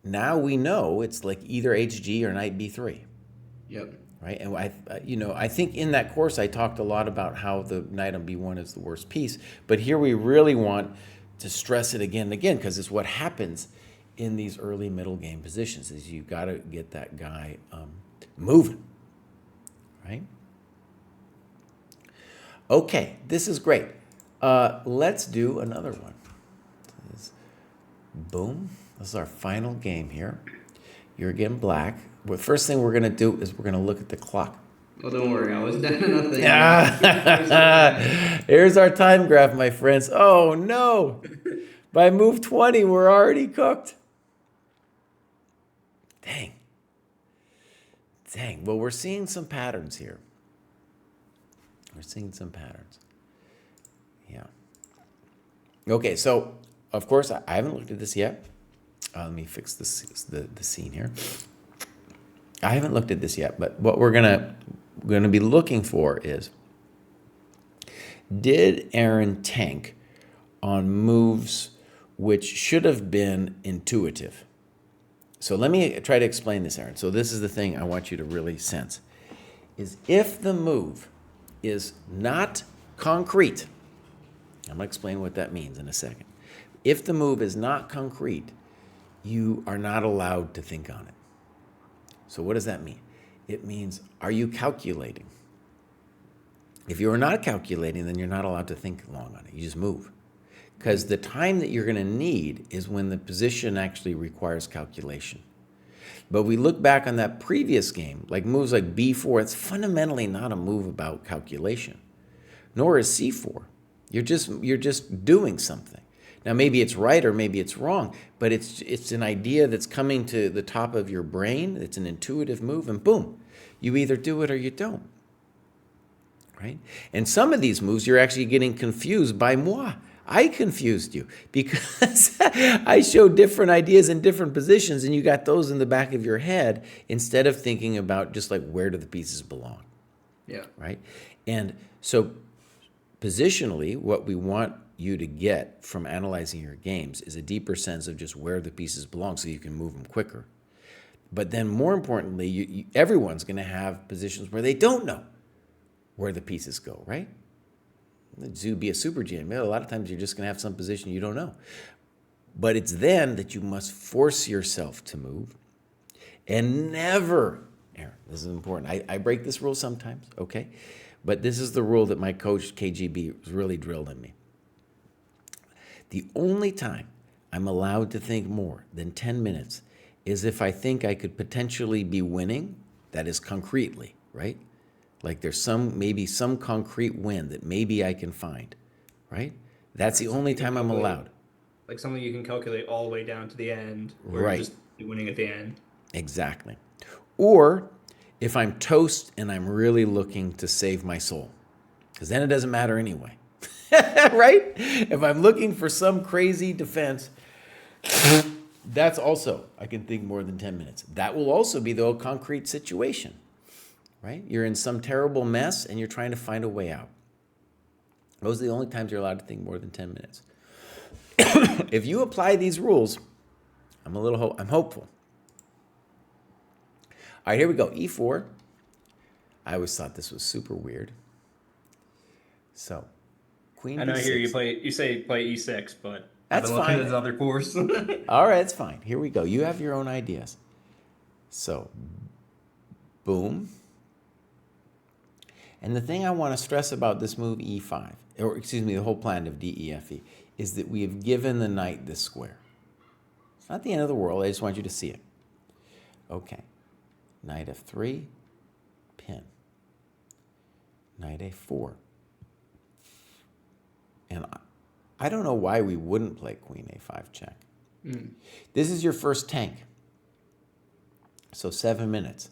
now we know it's like either HG or knight b3. Yep. Right? And I think in that course I talked a lot about how the knight on b1 is the worst piece. But here we really want to stress it again and again because it's what happens in these early middle game positions is you got to get that guy moving, right? Okay, this is great. Let's do another one. Boom. This is our final game here. You're again black. The first thing we're going to do is we're going to look at the clock. Well, don't worry. I was down to nothing. Here's our time graph, my friends. Oh, no. By move 20, we're already cooked. Dang. Well, we're seeing some patterns here. Yeah. Okay, so, of course, I haven't looked at this yet. Let me fix the scene here. I haven't looked at this yet, but what we're gonna be looking for is, did Aaron tank on moves which should have been intuitive? So let me try to explain this, Aaron. So this is the thing I want you to really sense, is if the move is not concrete, I'm going to explain what that means in a second. If the move is not concrete, you are not allowed to think on it. So what does that mean? It means, are you calculating? If you are not calculating, then you're not allowed to think long on it. You just move. Because the time that you're going to need is when the position actually requires calculation. But we look back on that previous game, like moves like b4, it's fundamentally not a move about calculation, nor is c4. You're just doing something. Now, maybe it's right or maybe it's wrong, but it's an idea that's coming to the top of your brain. It's an intuitive move, and boom, you either do it or you don't, right? And some of these moves, you're actually getting confused by moi. I confused you because I showed different ideas in different positions, and you got those in the back of your head instead of thinking about just like, where do the pieces belong? Yeah. Right? And so positionally, what we want you to get from analyzing your games is a deeper sense of just where the pieces belong so you can move them quicker. But then more importantly, everyone's going to have positions where they don't know where the pieces go, right? To be a super GM, a lot of times you're just going to have some position you don't know. But it's then that you must force yourself to move and never, Aaron, this is important. I break this rule sometimes, okay? But this is the rule that my coach, KGB, really drilled in me. The only time I'm allowed to think more than 10 minutes is if I think I could potentially be winning, that is concretely, right? Like there's maybe some concrete win that maybe I can find, right? That's the only time I'm allowed. Like something you can calculate all the way down to the end, where Right. you're just winning at the end. Exactly. Or if I'm toast and I'm really looking to save my soul, because then it doesn't matter anyway. Right? If I'm looking for some crazy defense, that's also, I can think more than 10 minutes. That will also be the concrete situation, right? You're in some terrible mess and you're trying to find a way out. Those are the only times you're allowed to think more than 10 minutes. If you apply these rules, I'm hopeful. All right, here we go. E4. I always thought this was super weird. So, Queen I know B6. here you say play e6, but That's I've been looking fine. at his other course. All right, it's fine. Here we go. You have your own ideas. So, boom. And the thing I want to stress about this move E5, or excuse me, the whole plan of DEFE, is that we have given the knight this square. It's not the end of the world. I just want you to see it. Okay. Knight F3, pin. Knight A4. And I don't know why we wouldn't play Queen A5 check. This is your first tank. So 7 minutes.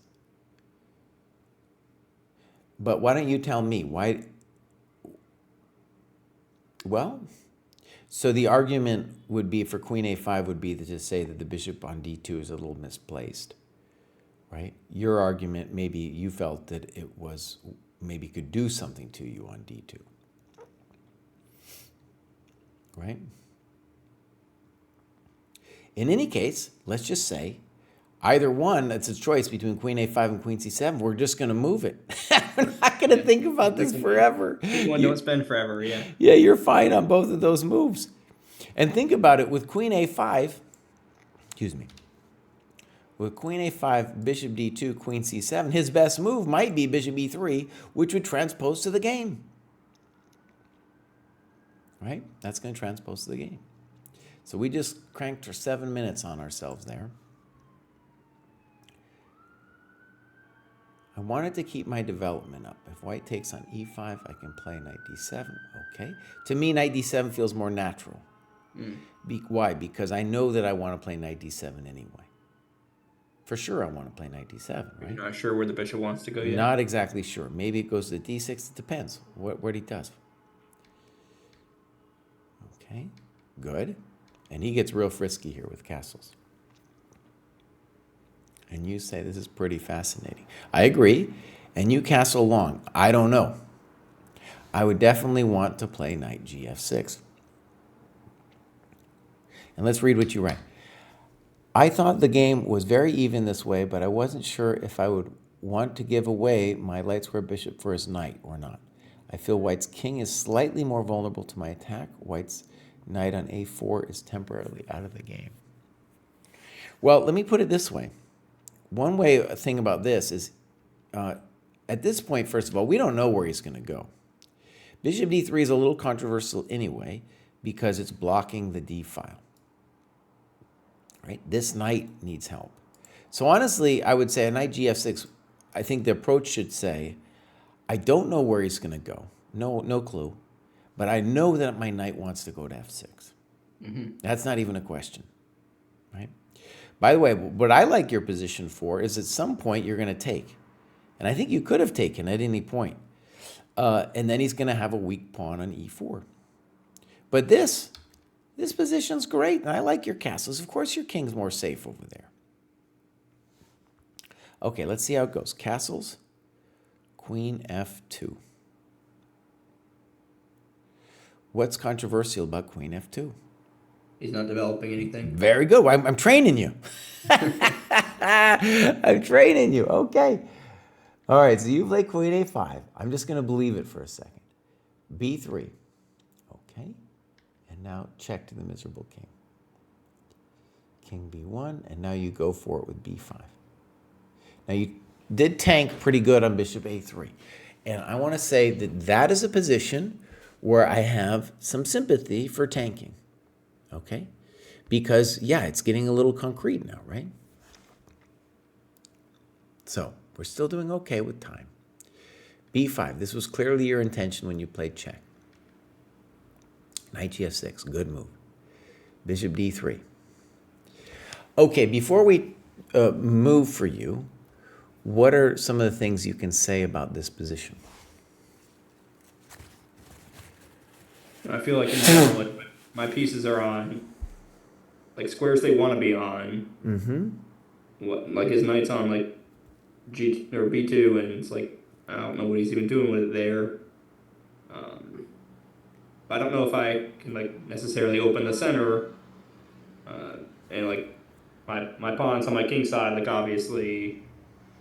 But why don't you tell me why? Well, so the argument would be for Queen A5 would be to say that the bishop on D2 is a little misplaced, right? Your argument, maybe you felt that it was, maybe could do something to you on D2, right? In any case, let's just say either one, that's a choice between Queen A5 and Queen C7. We're just going to move it. We're not going to think about this forever. One don't spend forever, yeah. Yeah, you're fine on both of those moves. And think about it, with Queen A5, excuse me. With queen a5, bishop d2, queen c7, his best move might be bishop e3, which would transpose to the game. Right? That's going to transpose to the game. So we just cranked for 7 minutes on ourselves there. I wanted to keep my development up. If white takes on e5, I can play knight d7. Okay. To me, knight d7 feels more natural. Why? Because I know that I want to play knight d7 anyway. For sure I want to play knight d7, right? You're not sure where the bishop wants to go yet? Not exactly sure. Maybe it goes to d6. It depends what he does. Okay, good. And he gets real frisky here with castles. And you say this is pretty fascinating. I agree. And you castle long. I don't know. I would definitely want to play knight gf6. And let's read what you write. I thought the game was very even this way, but I wasn't sure if I would want to give away my light square bishop for his knight or not. I feel white's king is slightly more vulnerable to my attack. White's knight on a4 is temporarily out of the game. Well, let me put it this way. One thing about this is, at this point, first of all, we don't know where he's going to go. Bishop d3 is a little controversial anyway because it's blocking the d file. Right? This knight needs help. So honestly, I would say a knight gf6, I think the approach should say, I don't know where he's going to go. No clue. But I know that my knight wants to go to f6. That's not even a question. Right? By the way, what I like your position for is at some point you're going to take. And I think you could have taken at any point. And then he's going to have a weak pawn on e4. But this position's great, and I like your castles. Of course, your king's more safe over there. Okay, let's see how it goes. Castles, queen f2. What's controversial about queen f2? He's not developing anything. Very good. I'm training you. I'm training you. Okay. All right, so you play queen a5. I'm just going to believe it for a second. b3. Okay. And now check to the miserable king. King b1, and now you go for it with b5. Now you did tank pretty good on bishop a3. And I want to say that that is a position where I have some sympathy for tanking. Okay? Because, yeah, it's getting a little concrete now, right? So, we're still doing okay with time. b5, this was clearly your intention when you played check. Knight gf6, good move. Bishop d3. Okay, before we move for you, what are some of the things you can say about this position? I feel like in general, like, my pieces are on like squares they want to be on. Like his knight's on like G or B2, and it's like I don't know what he's even doing with it there. I don't know if I can like necessarily open the center, and like my pawns on my king side. Like obviously,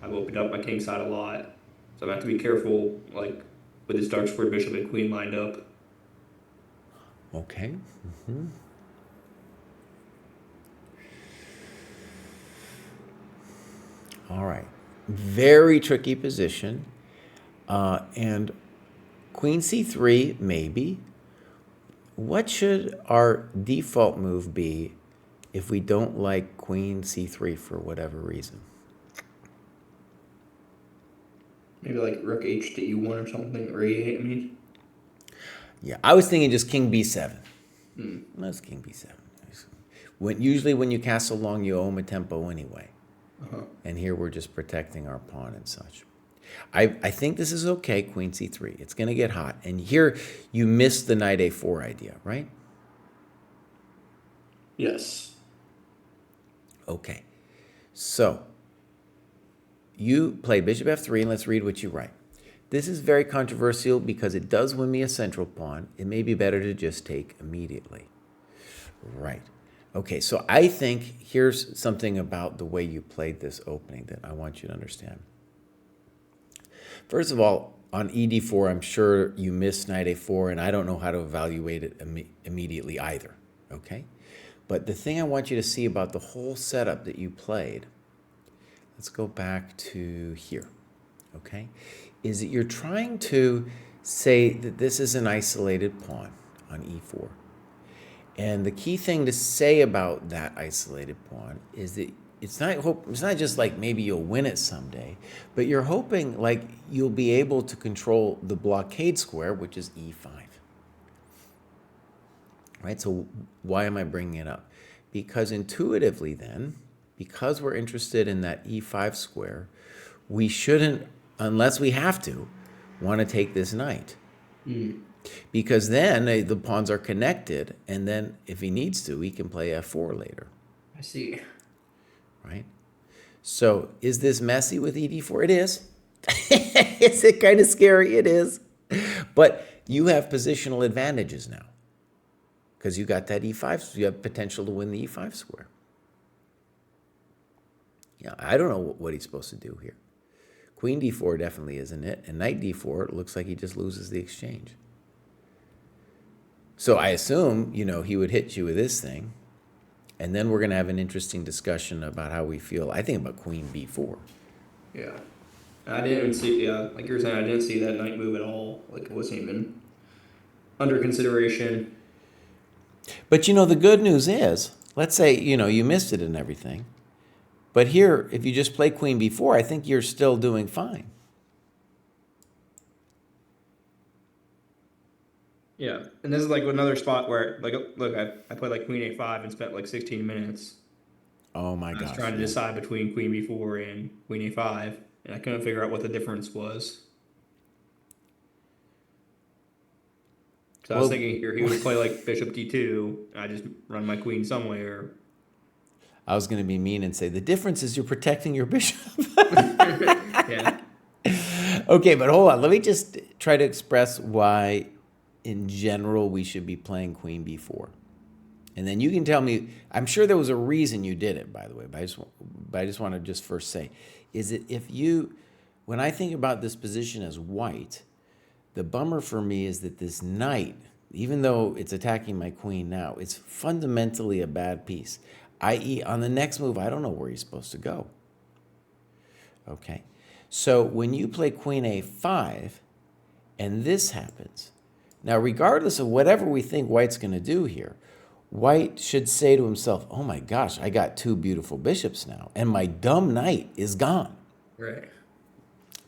I've opened up my king side a lot, so I have to be careful like with his dark square bishop and queen lined up. Okay. All right. Very tricky position. And queen c3, maybe. What should our default move be if we don't like queen c3 for whatever reason? Maybe like rook h to e1 or something, or e8, I mean. Yeah, I was thinking just king b7. That's king b7. Usually when you castle long, you own a tempo anyway. And here we're just protecting our pawn and such. I think this is okay, queen c3. It's going to get hot. And here you missed the knight a4 idea, right? Yes. Okay. So you play bishop f3, and let's read what you write. This is very controversial because it does win me a central pawn. It may be better to just take immediately. Right. Okay, so I think here's something about the way you played this opening that I want you to understand. First of all, on ed4, I'm sure you missed knight a4, and I don't know how to evaluate it immediately either, okay? But the thing I want you to see about the whole setup that you played, let's go back to here, okay, is that you're trying to say that this is an isolated pawn on e4. And the key thing to say about that isolated pawn is that it's not just like maybe you'll win it someday, but you're hoping like you'll be able to control the blockade square, which is e5. Right? So why am I bringing it up? Because intuitively then, because we're interested in that e5 square, we shouldn't, unless we have to, want to take this knight. Because then the pawns are connected, and then if he needs to, he can play f4 later. I see. Right? So is this messy with e d4? It is. Is it kind of scary? It is. But you have positional advantages now because you got that e5. So you have potential to win the e5 square. Yeah, I don't know what he's supposed to do here. Queen d4 definitely isn't it. And knight d4, it looks like he just loses the exchange. So I assume, he would hit you with this thing. And then we're going to have an interesting discussion about how we feel. I think about queen b4. Yeah. I didn't even see, like you were saying, I didn't see that knight move at all. Like, it wasn't even under consideration. But the good news is, let's say, you missed it and everything. But here, if you just play queen b4, I think you're still doing fine. Yeah. And this is like another spot where, like, look, I played like queen a5 and spent like 16 minutes. Oh my I was gosh. trying to decide between queen b4 and queen a5, and I couldn't figure out what the difference was. So I was thinking here he would play like bishop d2, and I just run my queen somewhere. I was going to be mean and say, the difference is you're protecting your bishop. Yeah. Okay, but hold on. Let me just try to express why, in general, we should be playing queen b4. And then you can tell me, I'm sure there was a reason you did it, by the way, but I just want to just first say, is that when I think about this position as white, the bummer for me is that this knight, even though it's attacking my queen now, it's fundamentally a bad piece, i.e. on the next move, I don't know where he's supposed to go. Okay, so when you play queen a5 and this happens, now regardless of whatever we think white's going to do here, white should say to himself, oh my gosh, I got two beautiful bishops now, and my dumb knight is gone. Right.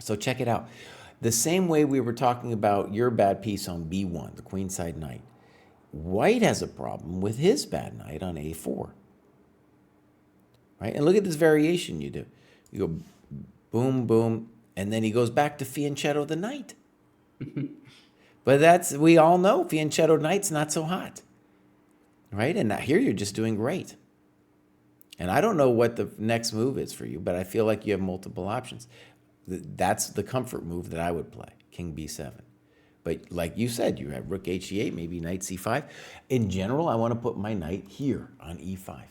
So check it out. The same way we were talking about your bad piece on b1, the queenside knight, white has a problem with his bad knight on a4. Right? And look at this variation you do. You go boom, boom, and then he goes back to fianchetto the knight. But we all know fianchetto knight's not so hot. Right? And now here you're just doing great. And I don't know what the next move is for you, but I feel like you have multiple options. That's the comfort move that I would play, king b7. But like you said, you have rook h8, maybe knight c5. In general, I want to put my knight here on e5.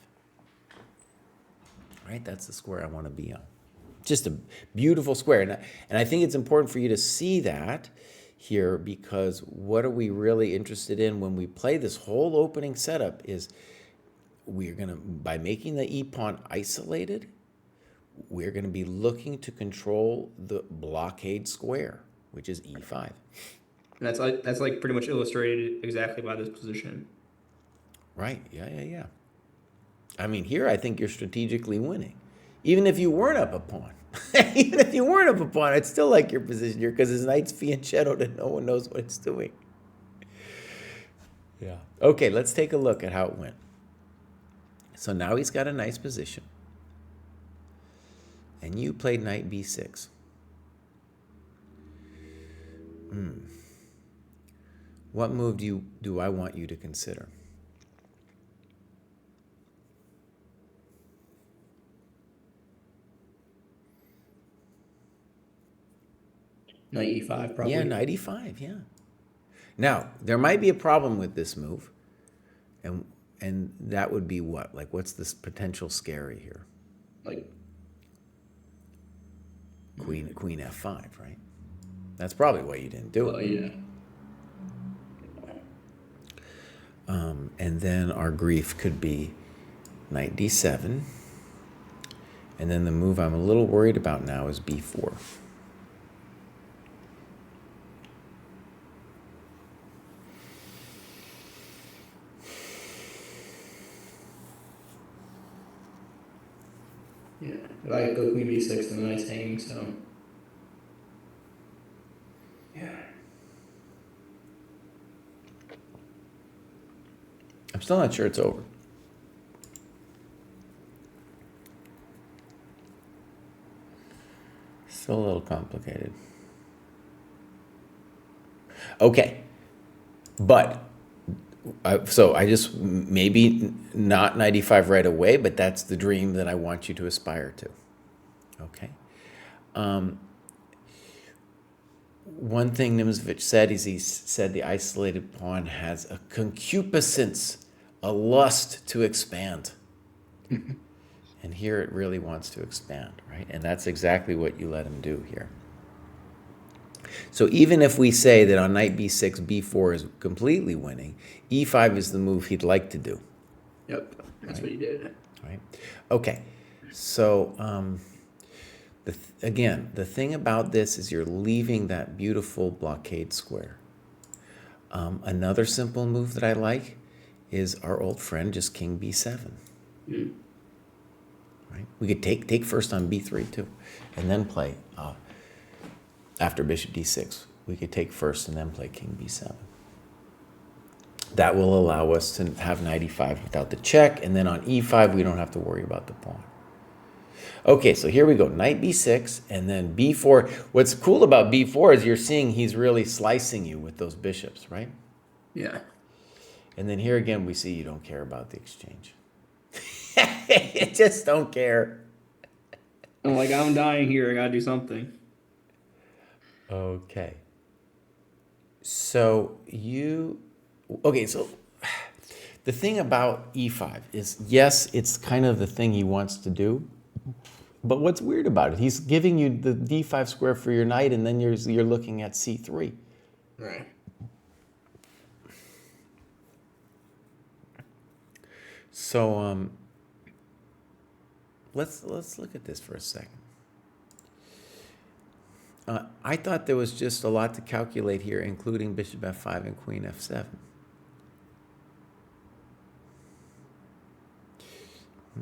Right? That's the square I want to be on. Just a beautiful square. And I think it's important for you to see that here, because what are we really interested in when we play this whole opening setup is we're going to, by making the e-pawn isolated, we're going to be looking to control the blockade square, which is e5. And that's like pretty much illustrated exactly by this position. Right. Yeah. I mean, here I think you're strategically winning. Even if you weren't up a pawn. Even if you weren't up a pawn, I'd still like your position here because his knight's fianchettoed and no one knows what it's doing. Yeah. Okay, let's take a look at how it went. So now he's got a nice position. And you played knight b6. What move do I want you to consider? Knight e5, probably. Yeah, knight e5, yeah. Now, there might be a problem with this move. And that would be what? Like, what's this potential scary here? Like Queen f5, right? That's probably why you didn't do it. yeah. And then our grief could be knight d7. And then the move I'm a little worried about now is b4. Yeah, if I could go queen b6, then the knight's hanging, so. Yeah. I'm still not sure it's over. Still a little complicated. Okay. But, so I just, maybe not 95 right away, but that's the dream that I want you to aspire to. Okay. One thing Nimzovich said is he said the isolated pawn has a concupiscence, a lust to expand. And here it really wants to expand, right? And that's exactly what you let him do here. So even if we say that on knight b6, b4 is completely winning, e5 is the move he'd like to do. Yep, that's what he did. Right? Okay, so again, the thing about this is you're leaving that beautiful blockade square. Another simple move that I like is our old friend, just king b7. Right? We could take first on b3 too, and then play after bishop d6. We could take first and then play king b7. That will allow us to have knight e5 without the check, and then on e5 we don't have to worry about the pawn. Okay, so here we go, knight b6, and then b4. What's cool about b4 is you're seeing he's really slicing you with those bishops, right? Yeah. And then here again we see you don't care about the exchange. You just don't care. I'm like, I'm dying here, I gotta do something. Okay. So okay, so the thing about e5 is, yes, it's kind of the thing he wants to do, but what's weird about it, he's giving you the d5 square for your knight, and then you're looking at c3. Right. So let's look at this for a second. I thought there was just a lot to calculate here, including bishop f5 and queen f7.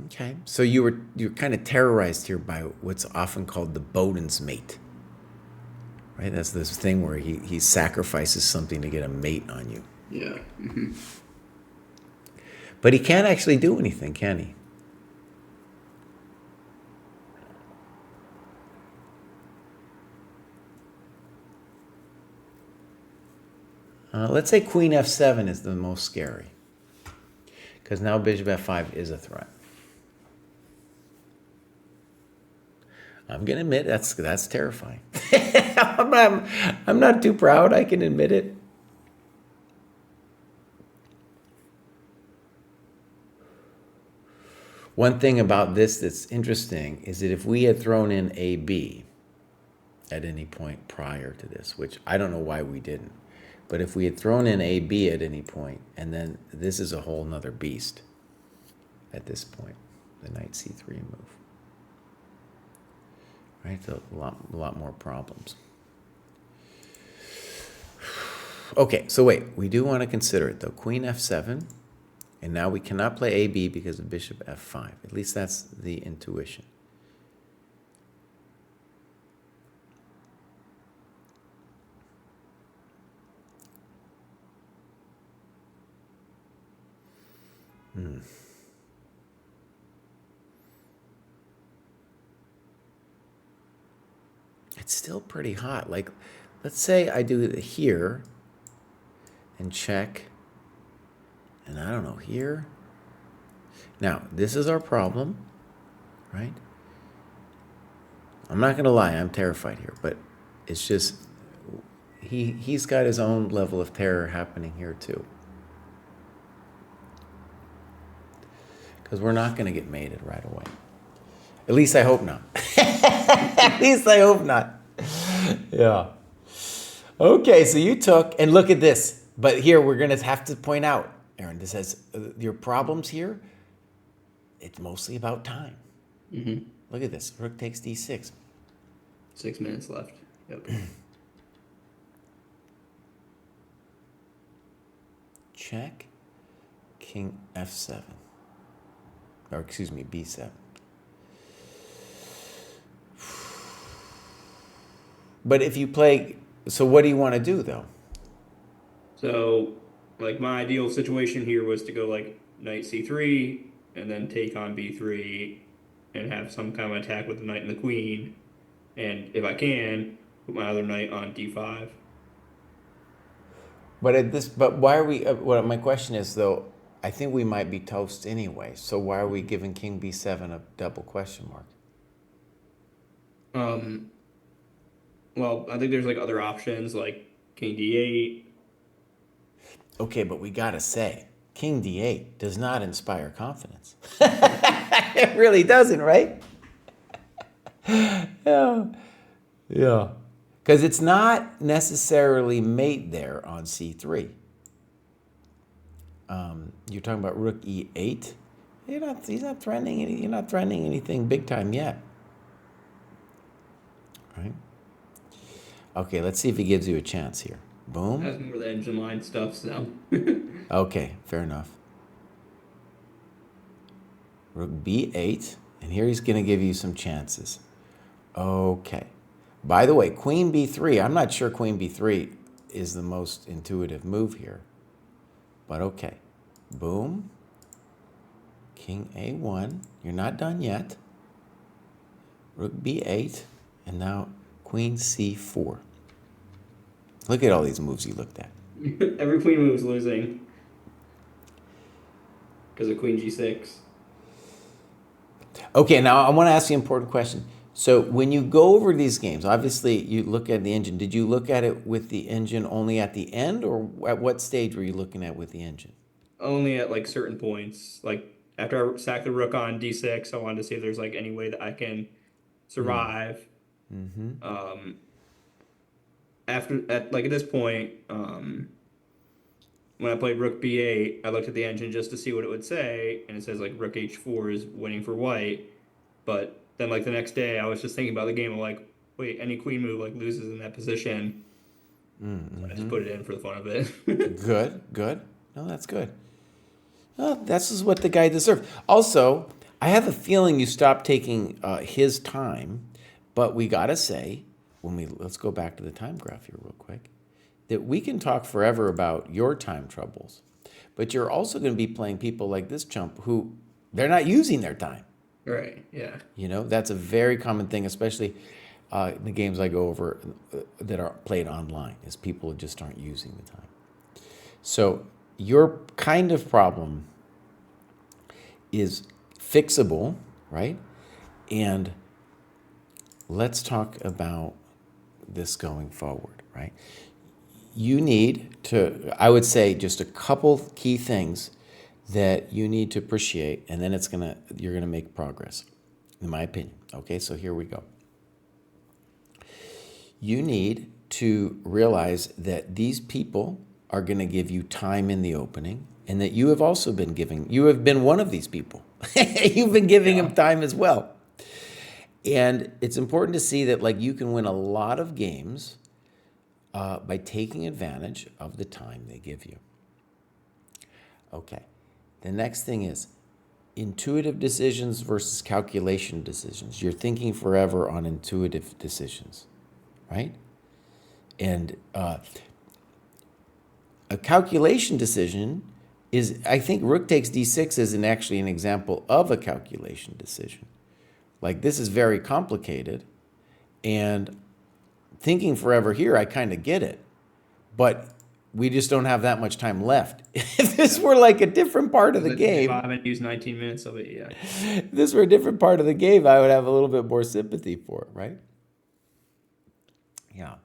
Okay, so you're kind of terrorized here by what's often called the Boden's mate. Right, that's this thing where he sacrifices something to get a mate on you. Yeah. But he can't actually do anything, can he? Let's say queen f7 is the most scary, because now bishop f5 is a threat. I'm gonna admit that's terrifying. I'm not too proud. I can admit it. One thing about this that's interesting is that if we had thrown in AB at any point prior to this, which I don't know why we didn't, but if we had thrown in AB at any point, and then this is a whole nother beast at this point, the knight c3 move. Right, it's a lot more problems. Okay, so wait, we do want to consider it though. Queen f7, and now we cannot play AB because of bishop f5. At least that's the intuition. It's still pretty hot. Like, let's say I do it here and check, and I don't know, here. Now, this is our problem, right? I'm not going to lie, I'm terrified here, but it's just, he's got his own level of terror happening here too. Because we're not going to get mated right away. At least I hope not. At least I hope not. Yeah. Okay, so you took, and look at this. But here we're going to have to point out, Aaron. This has your problems here. It's mostly about time. Mm-hmm. Look at this. Rook takes d6. 6 minutes left. Yep. Check. King f7. Or excuse me, b7. But if you play, so what do you want to do though? So, like, my ideal situation here was to go like knight c3 and then take on b3 and have some kind of attack with the knight and the queen. And if I can, put my other knight on d5. But why are we? What my question is though, I think we might be toast anyway. So why are we giving King b7 a double question mark? Well, I think there's like other options like king d8. Okay, but we gotta say, King d8 does not inspire confidence. It really doesn't, right? Yeah. Yeah. Because it's not necessarily mate there on c3. You're talking about rook e8. He's not threatening any, you're not threatening anything big time yet. Right? Okay, let's see if he gives you a chance here. Boom. That's more the engine line stuff, so. Okay, fair enough. Rook b8, and here he's going to give you some chances. Okay. By the way, queen b3, I'm not sure queen b3 is the most intuitive move here. But okay. Boom. King a1. You're not done yet. Rook b8, and now queen c4. Look at all these moves you looked at. Every queen move's losing. Because of queen g6. Okay, now I want to ask you an important question. So when you go over these games, obviously you look at the engine. Did you look at it with the engine only at the end, or at what stage were you looking at with the engine? Only at like certain points. Like after I sack the rook on d6, I wanted to see if there's like any way that I can survive. After at this point, when I played rook b8, I looked at the engine just to see what it would say, and it says like rook h4 is winning for white. But then like the next day, I was just thinking about the game. I'm like, wait, any queen move like loses in that position. So I just put it in for the fun of it. Good, good. No, that's good. Well, this is what the guy deserved. Also, I have a feeling you stopped taking his time, but we gotta say, let's go back to the time graph here real quick, that we can talk forever about your time troubles, but you're also going to be playing people like this chump who they're not using their time. Right. Yeah. You know, that's a very common thing, especially in the games I go over that are played online, is people just aren't using the time. So your kind of problem is fixable, right? And let's talk about this going forward, right? You need to, I would say, just a couple key things that you need to appreciate, and then you're gonna make progress, in my opinion. Okay, so here we go. You need to realize that these people are gonna give you time in the opening, and that you have been one of these people. You've been giving them time as well. And it's important to see that like you can win a lot of games by taking advantage of the time they give you. Okay, the next thing is intuitive decisions versus calculation decisions. You're thinking forever on intuitive decisions, right? And a calculation decision is, I think rook takes d6 is actually an example of a calculation decision. Like this is very complicated, and thinking forever here, I kind of get it, but we just don't have that much time left. If this were like a different part of the game, I haven't used 19 minutes of it yet. if this were a different part of the game, I would have a little bit more sympathy for it, right? Yeah.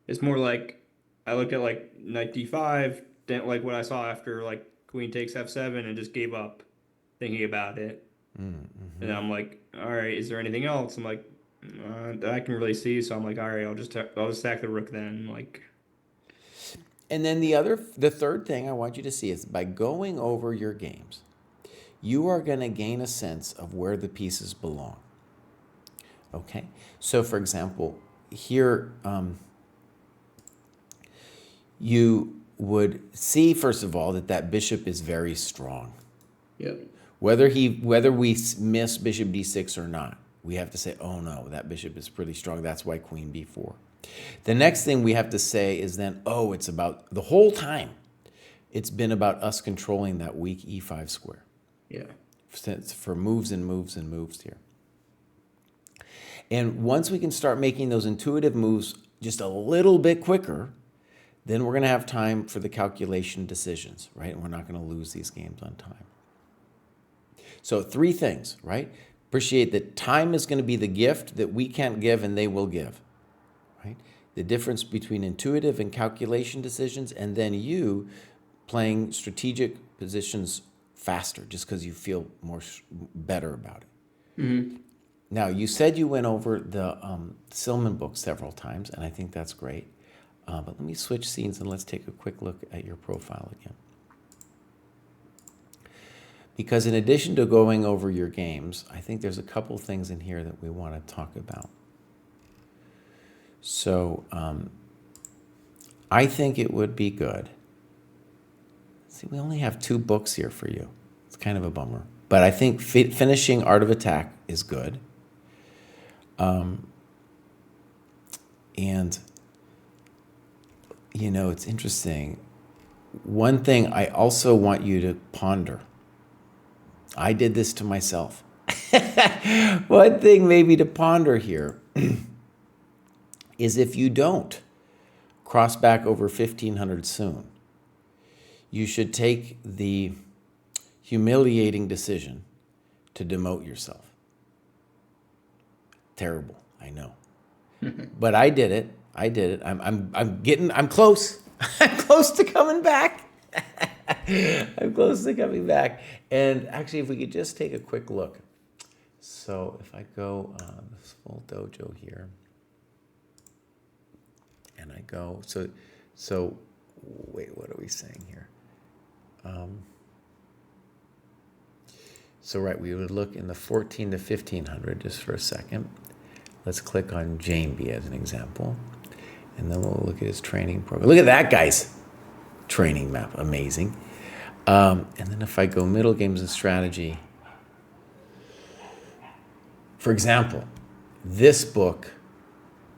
It's more like I looked at like knight d5, didn't like what I saw after like queen takes f7, and just gave up thinking about it. And then I'm like, all right, is there anything else? I'm like, that I can really see. So I'm like, all right, I'll just stack the rook then. Like, And then the third thing I want you to see is by going over your games, you are going to gain a sense of where the pieces belong. Okay? So, for example, here you would see, first of all, that bishop is very strong. Yep. Whether we miss bishop d6 or not, we have to say, oh no, that bishop is pretty strong. That's why queen b4. The next thing we have to say is then, oh, it's about, the whole time, it's been about us controlling that weak e5 square. Yeah. For moves and moves and moves here. And once we can start making those intuitive moves just a little bit quicker, then we're going to have time for the calculation decisions, right? And we're not going to lose these games on time. So 3 things, right? Appreciate that time is going to be the gift that we can't give and they will give, right? The difference between intuitive and calculation decisions, and then you playing strategic positions faster just because you feel better about it. Mm-hmm. Now, you said you went over the Silman book several times, and I think that's great. But let me switch scenes and let's take a quick look at your profile again. Because in addition to going over your games, I think there's a couple things in here that we want to talk about. So I think it would be good. See, we only have 2 books here for you. It's kind of a bummer. But I think finishing Art of Attack is good. And, you know, it's interesting. One thing I also want you to ponder. I did this to myself. One thing maybe to ponder here is if you don't cross back over 1500 soon, you should take the humiliating decision to demote yourself. Terrible, I know. But I did it. I'm close. I'm close to coming back. I'm close to coming back. And actually, if we could just take a quick look. So if I go this full dojo here, and I go, so wait, what are we saying here? So right, we would look in the 14 to 1500 just for a second. Let's click on Jambi as an example. And then we'll look at his training program. Look at that guy's training map, amazing. And then if I go middle games and strategy, for example, this book,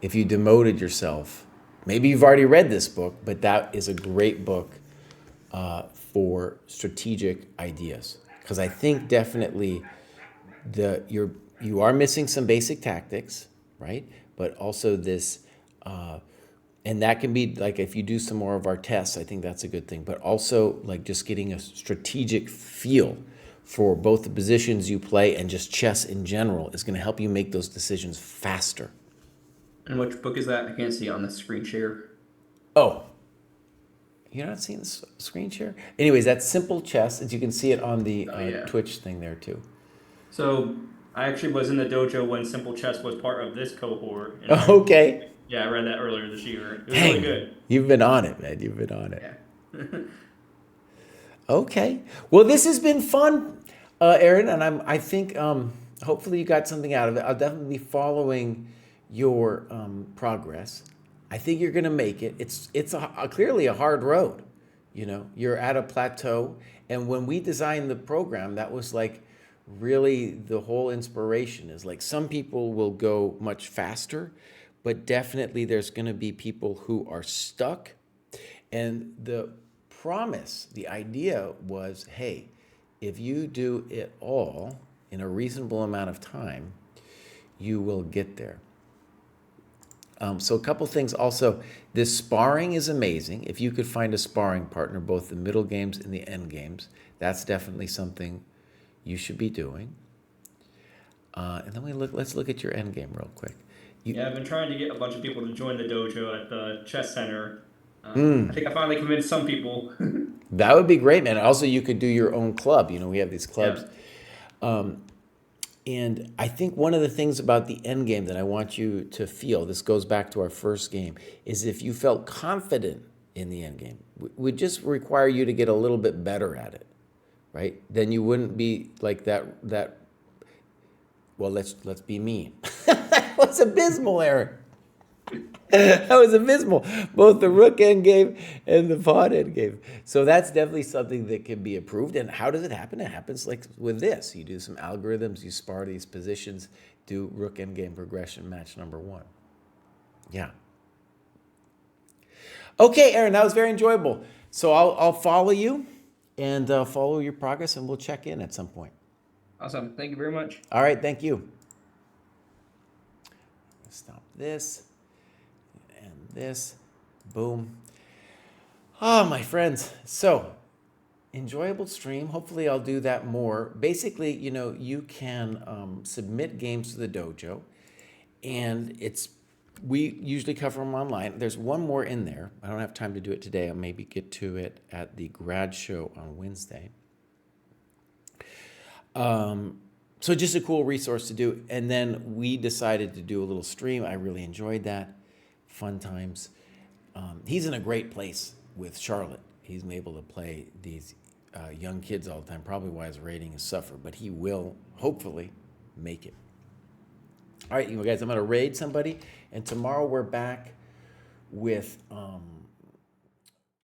if you demoted yourself, maybe you've already read this book, but that is a great book for strategic ideas. Because I think definitely you are missing some basic tactics, right? But also this, and that can be like if you do some more of our tests, I think that's a good thing. But also like just getting a strategic feel for both the positions you play and just chess in general is going to help you make those decisions faster. And which book is that? I can't see it on the screen share. Oh, you're not seeing the screen share? Anyways, that's Simple Chess. As you can see it on the Twitch thing there too. So I actually was in the dojo when Simple Chess was part of this cohort. Okay. Yeah, I read that earlier this year. It was Dang, really good. You've been on it, man. You've been on it. Yeah. Okay. Well, this has been fun, Aaron, and I think hopefully you got something out of it. I'll definitely be following your progress. I think you're going to make it. It's clearly a hard road. You know, you're at a plateau, and when we designed the program, that was like really the whole inspiration. Is like some people will go much faster, but definitely there's going to be people who are stuck, and the promise, the idea was, hey, if you do it all in a reasonable amount of time, you will get there. So a couple things also, this sparring is amazing. If you could find a sparring partner, both the middle games and the end games, that's definitely something you should be doing. And then let's look at your end game real quick. I've been trying to get a bunch of people to join the dojo at the chess center. I think I finally convinced some people. That would be great, man. Also, you could do your own club. You know, we have these clubs. Yeah. And I think one of the things about the end game that I want you to feel, this goes back to our first game, is if you felt confident in the end game. Would just require you to get a little bit better at it, right? Then you wouldn't be like that. Well, let's be mean. That was abysmal, Eric. That was abysmal. Both the rook end game and the pawn end game. So that's definitely something that can be improved. And how does it happen? It happens like with this. You do some algorithms, you spar these positions, do rook end game progression, match number 1. Yeah. Okay, Aaron, that was very enjoyable. So I'll follow you and follow your progress, and we'll check in at some point. Awesome. Thank you very much. All right, thank you. Stop this and this. Boom. Ah, my friends. So, enjoyable stream. Hopefully I'll do that more. Basically, you can submit games to the dojo, and we usually cover them online. There's one more in there. I don't have time to do it today. I'll maybe get to it at the grad show on Wednesday. So just a cool resource to do. And then we decided to do a little stream. I really enjoyed that. Fun times. He's in a great place with Charlotte. He's able to play these young kids all the time, probably why his rating is suffer, but he will hopefully make it. All right, you guys, I'm going to raid somebody, and tomorrow we're back with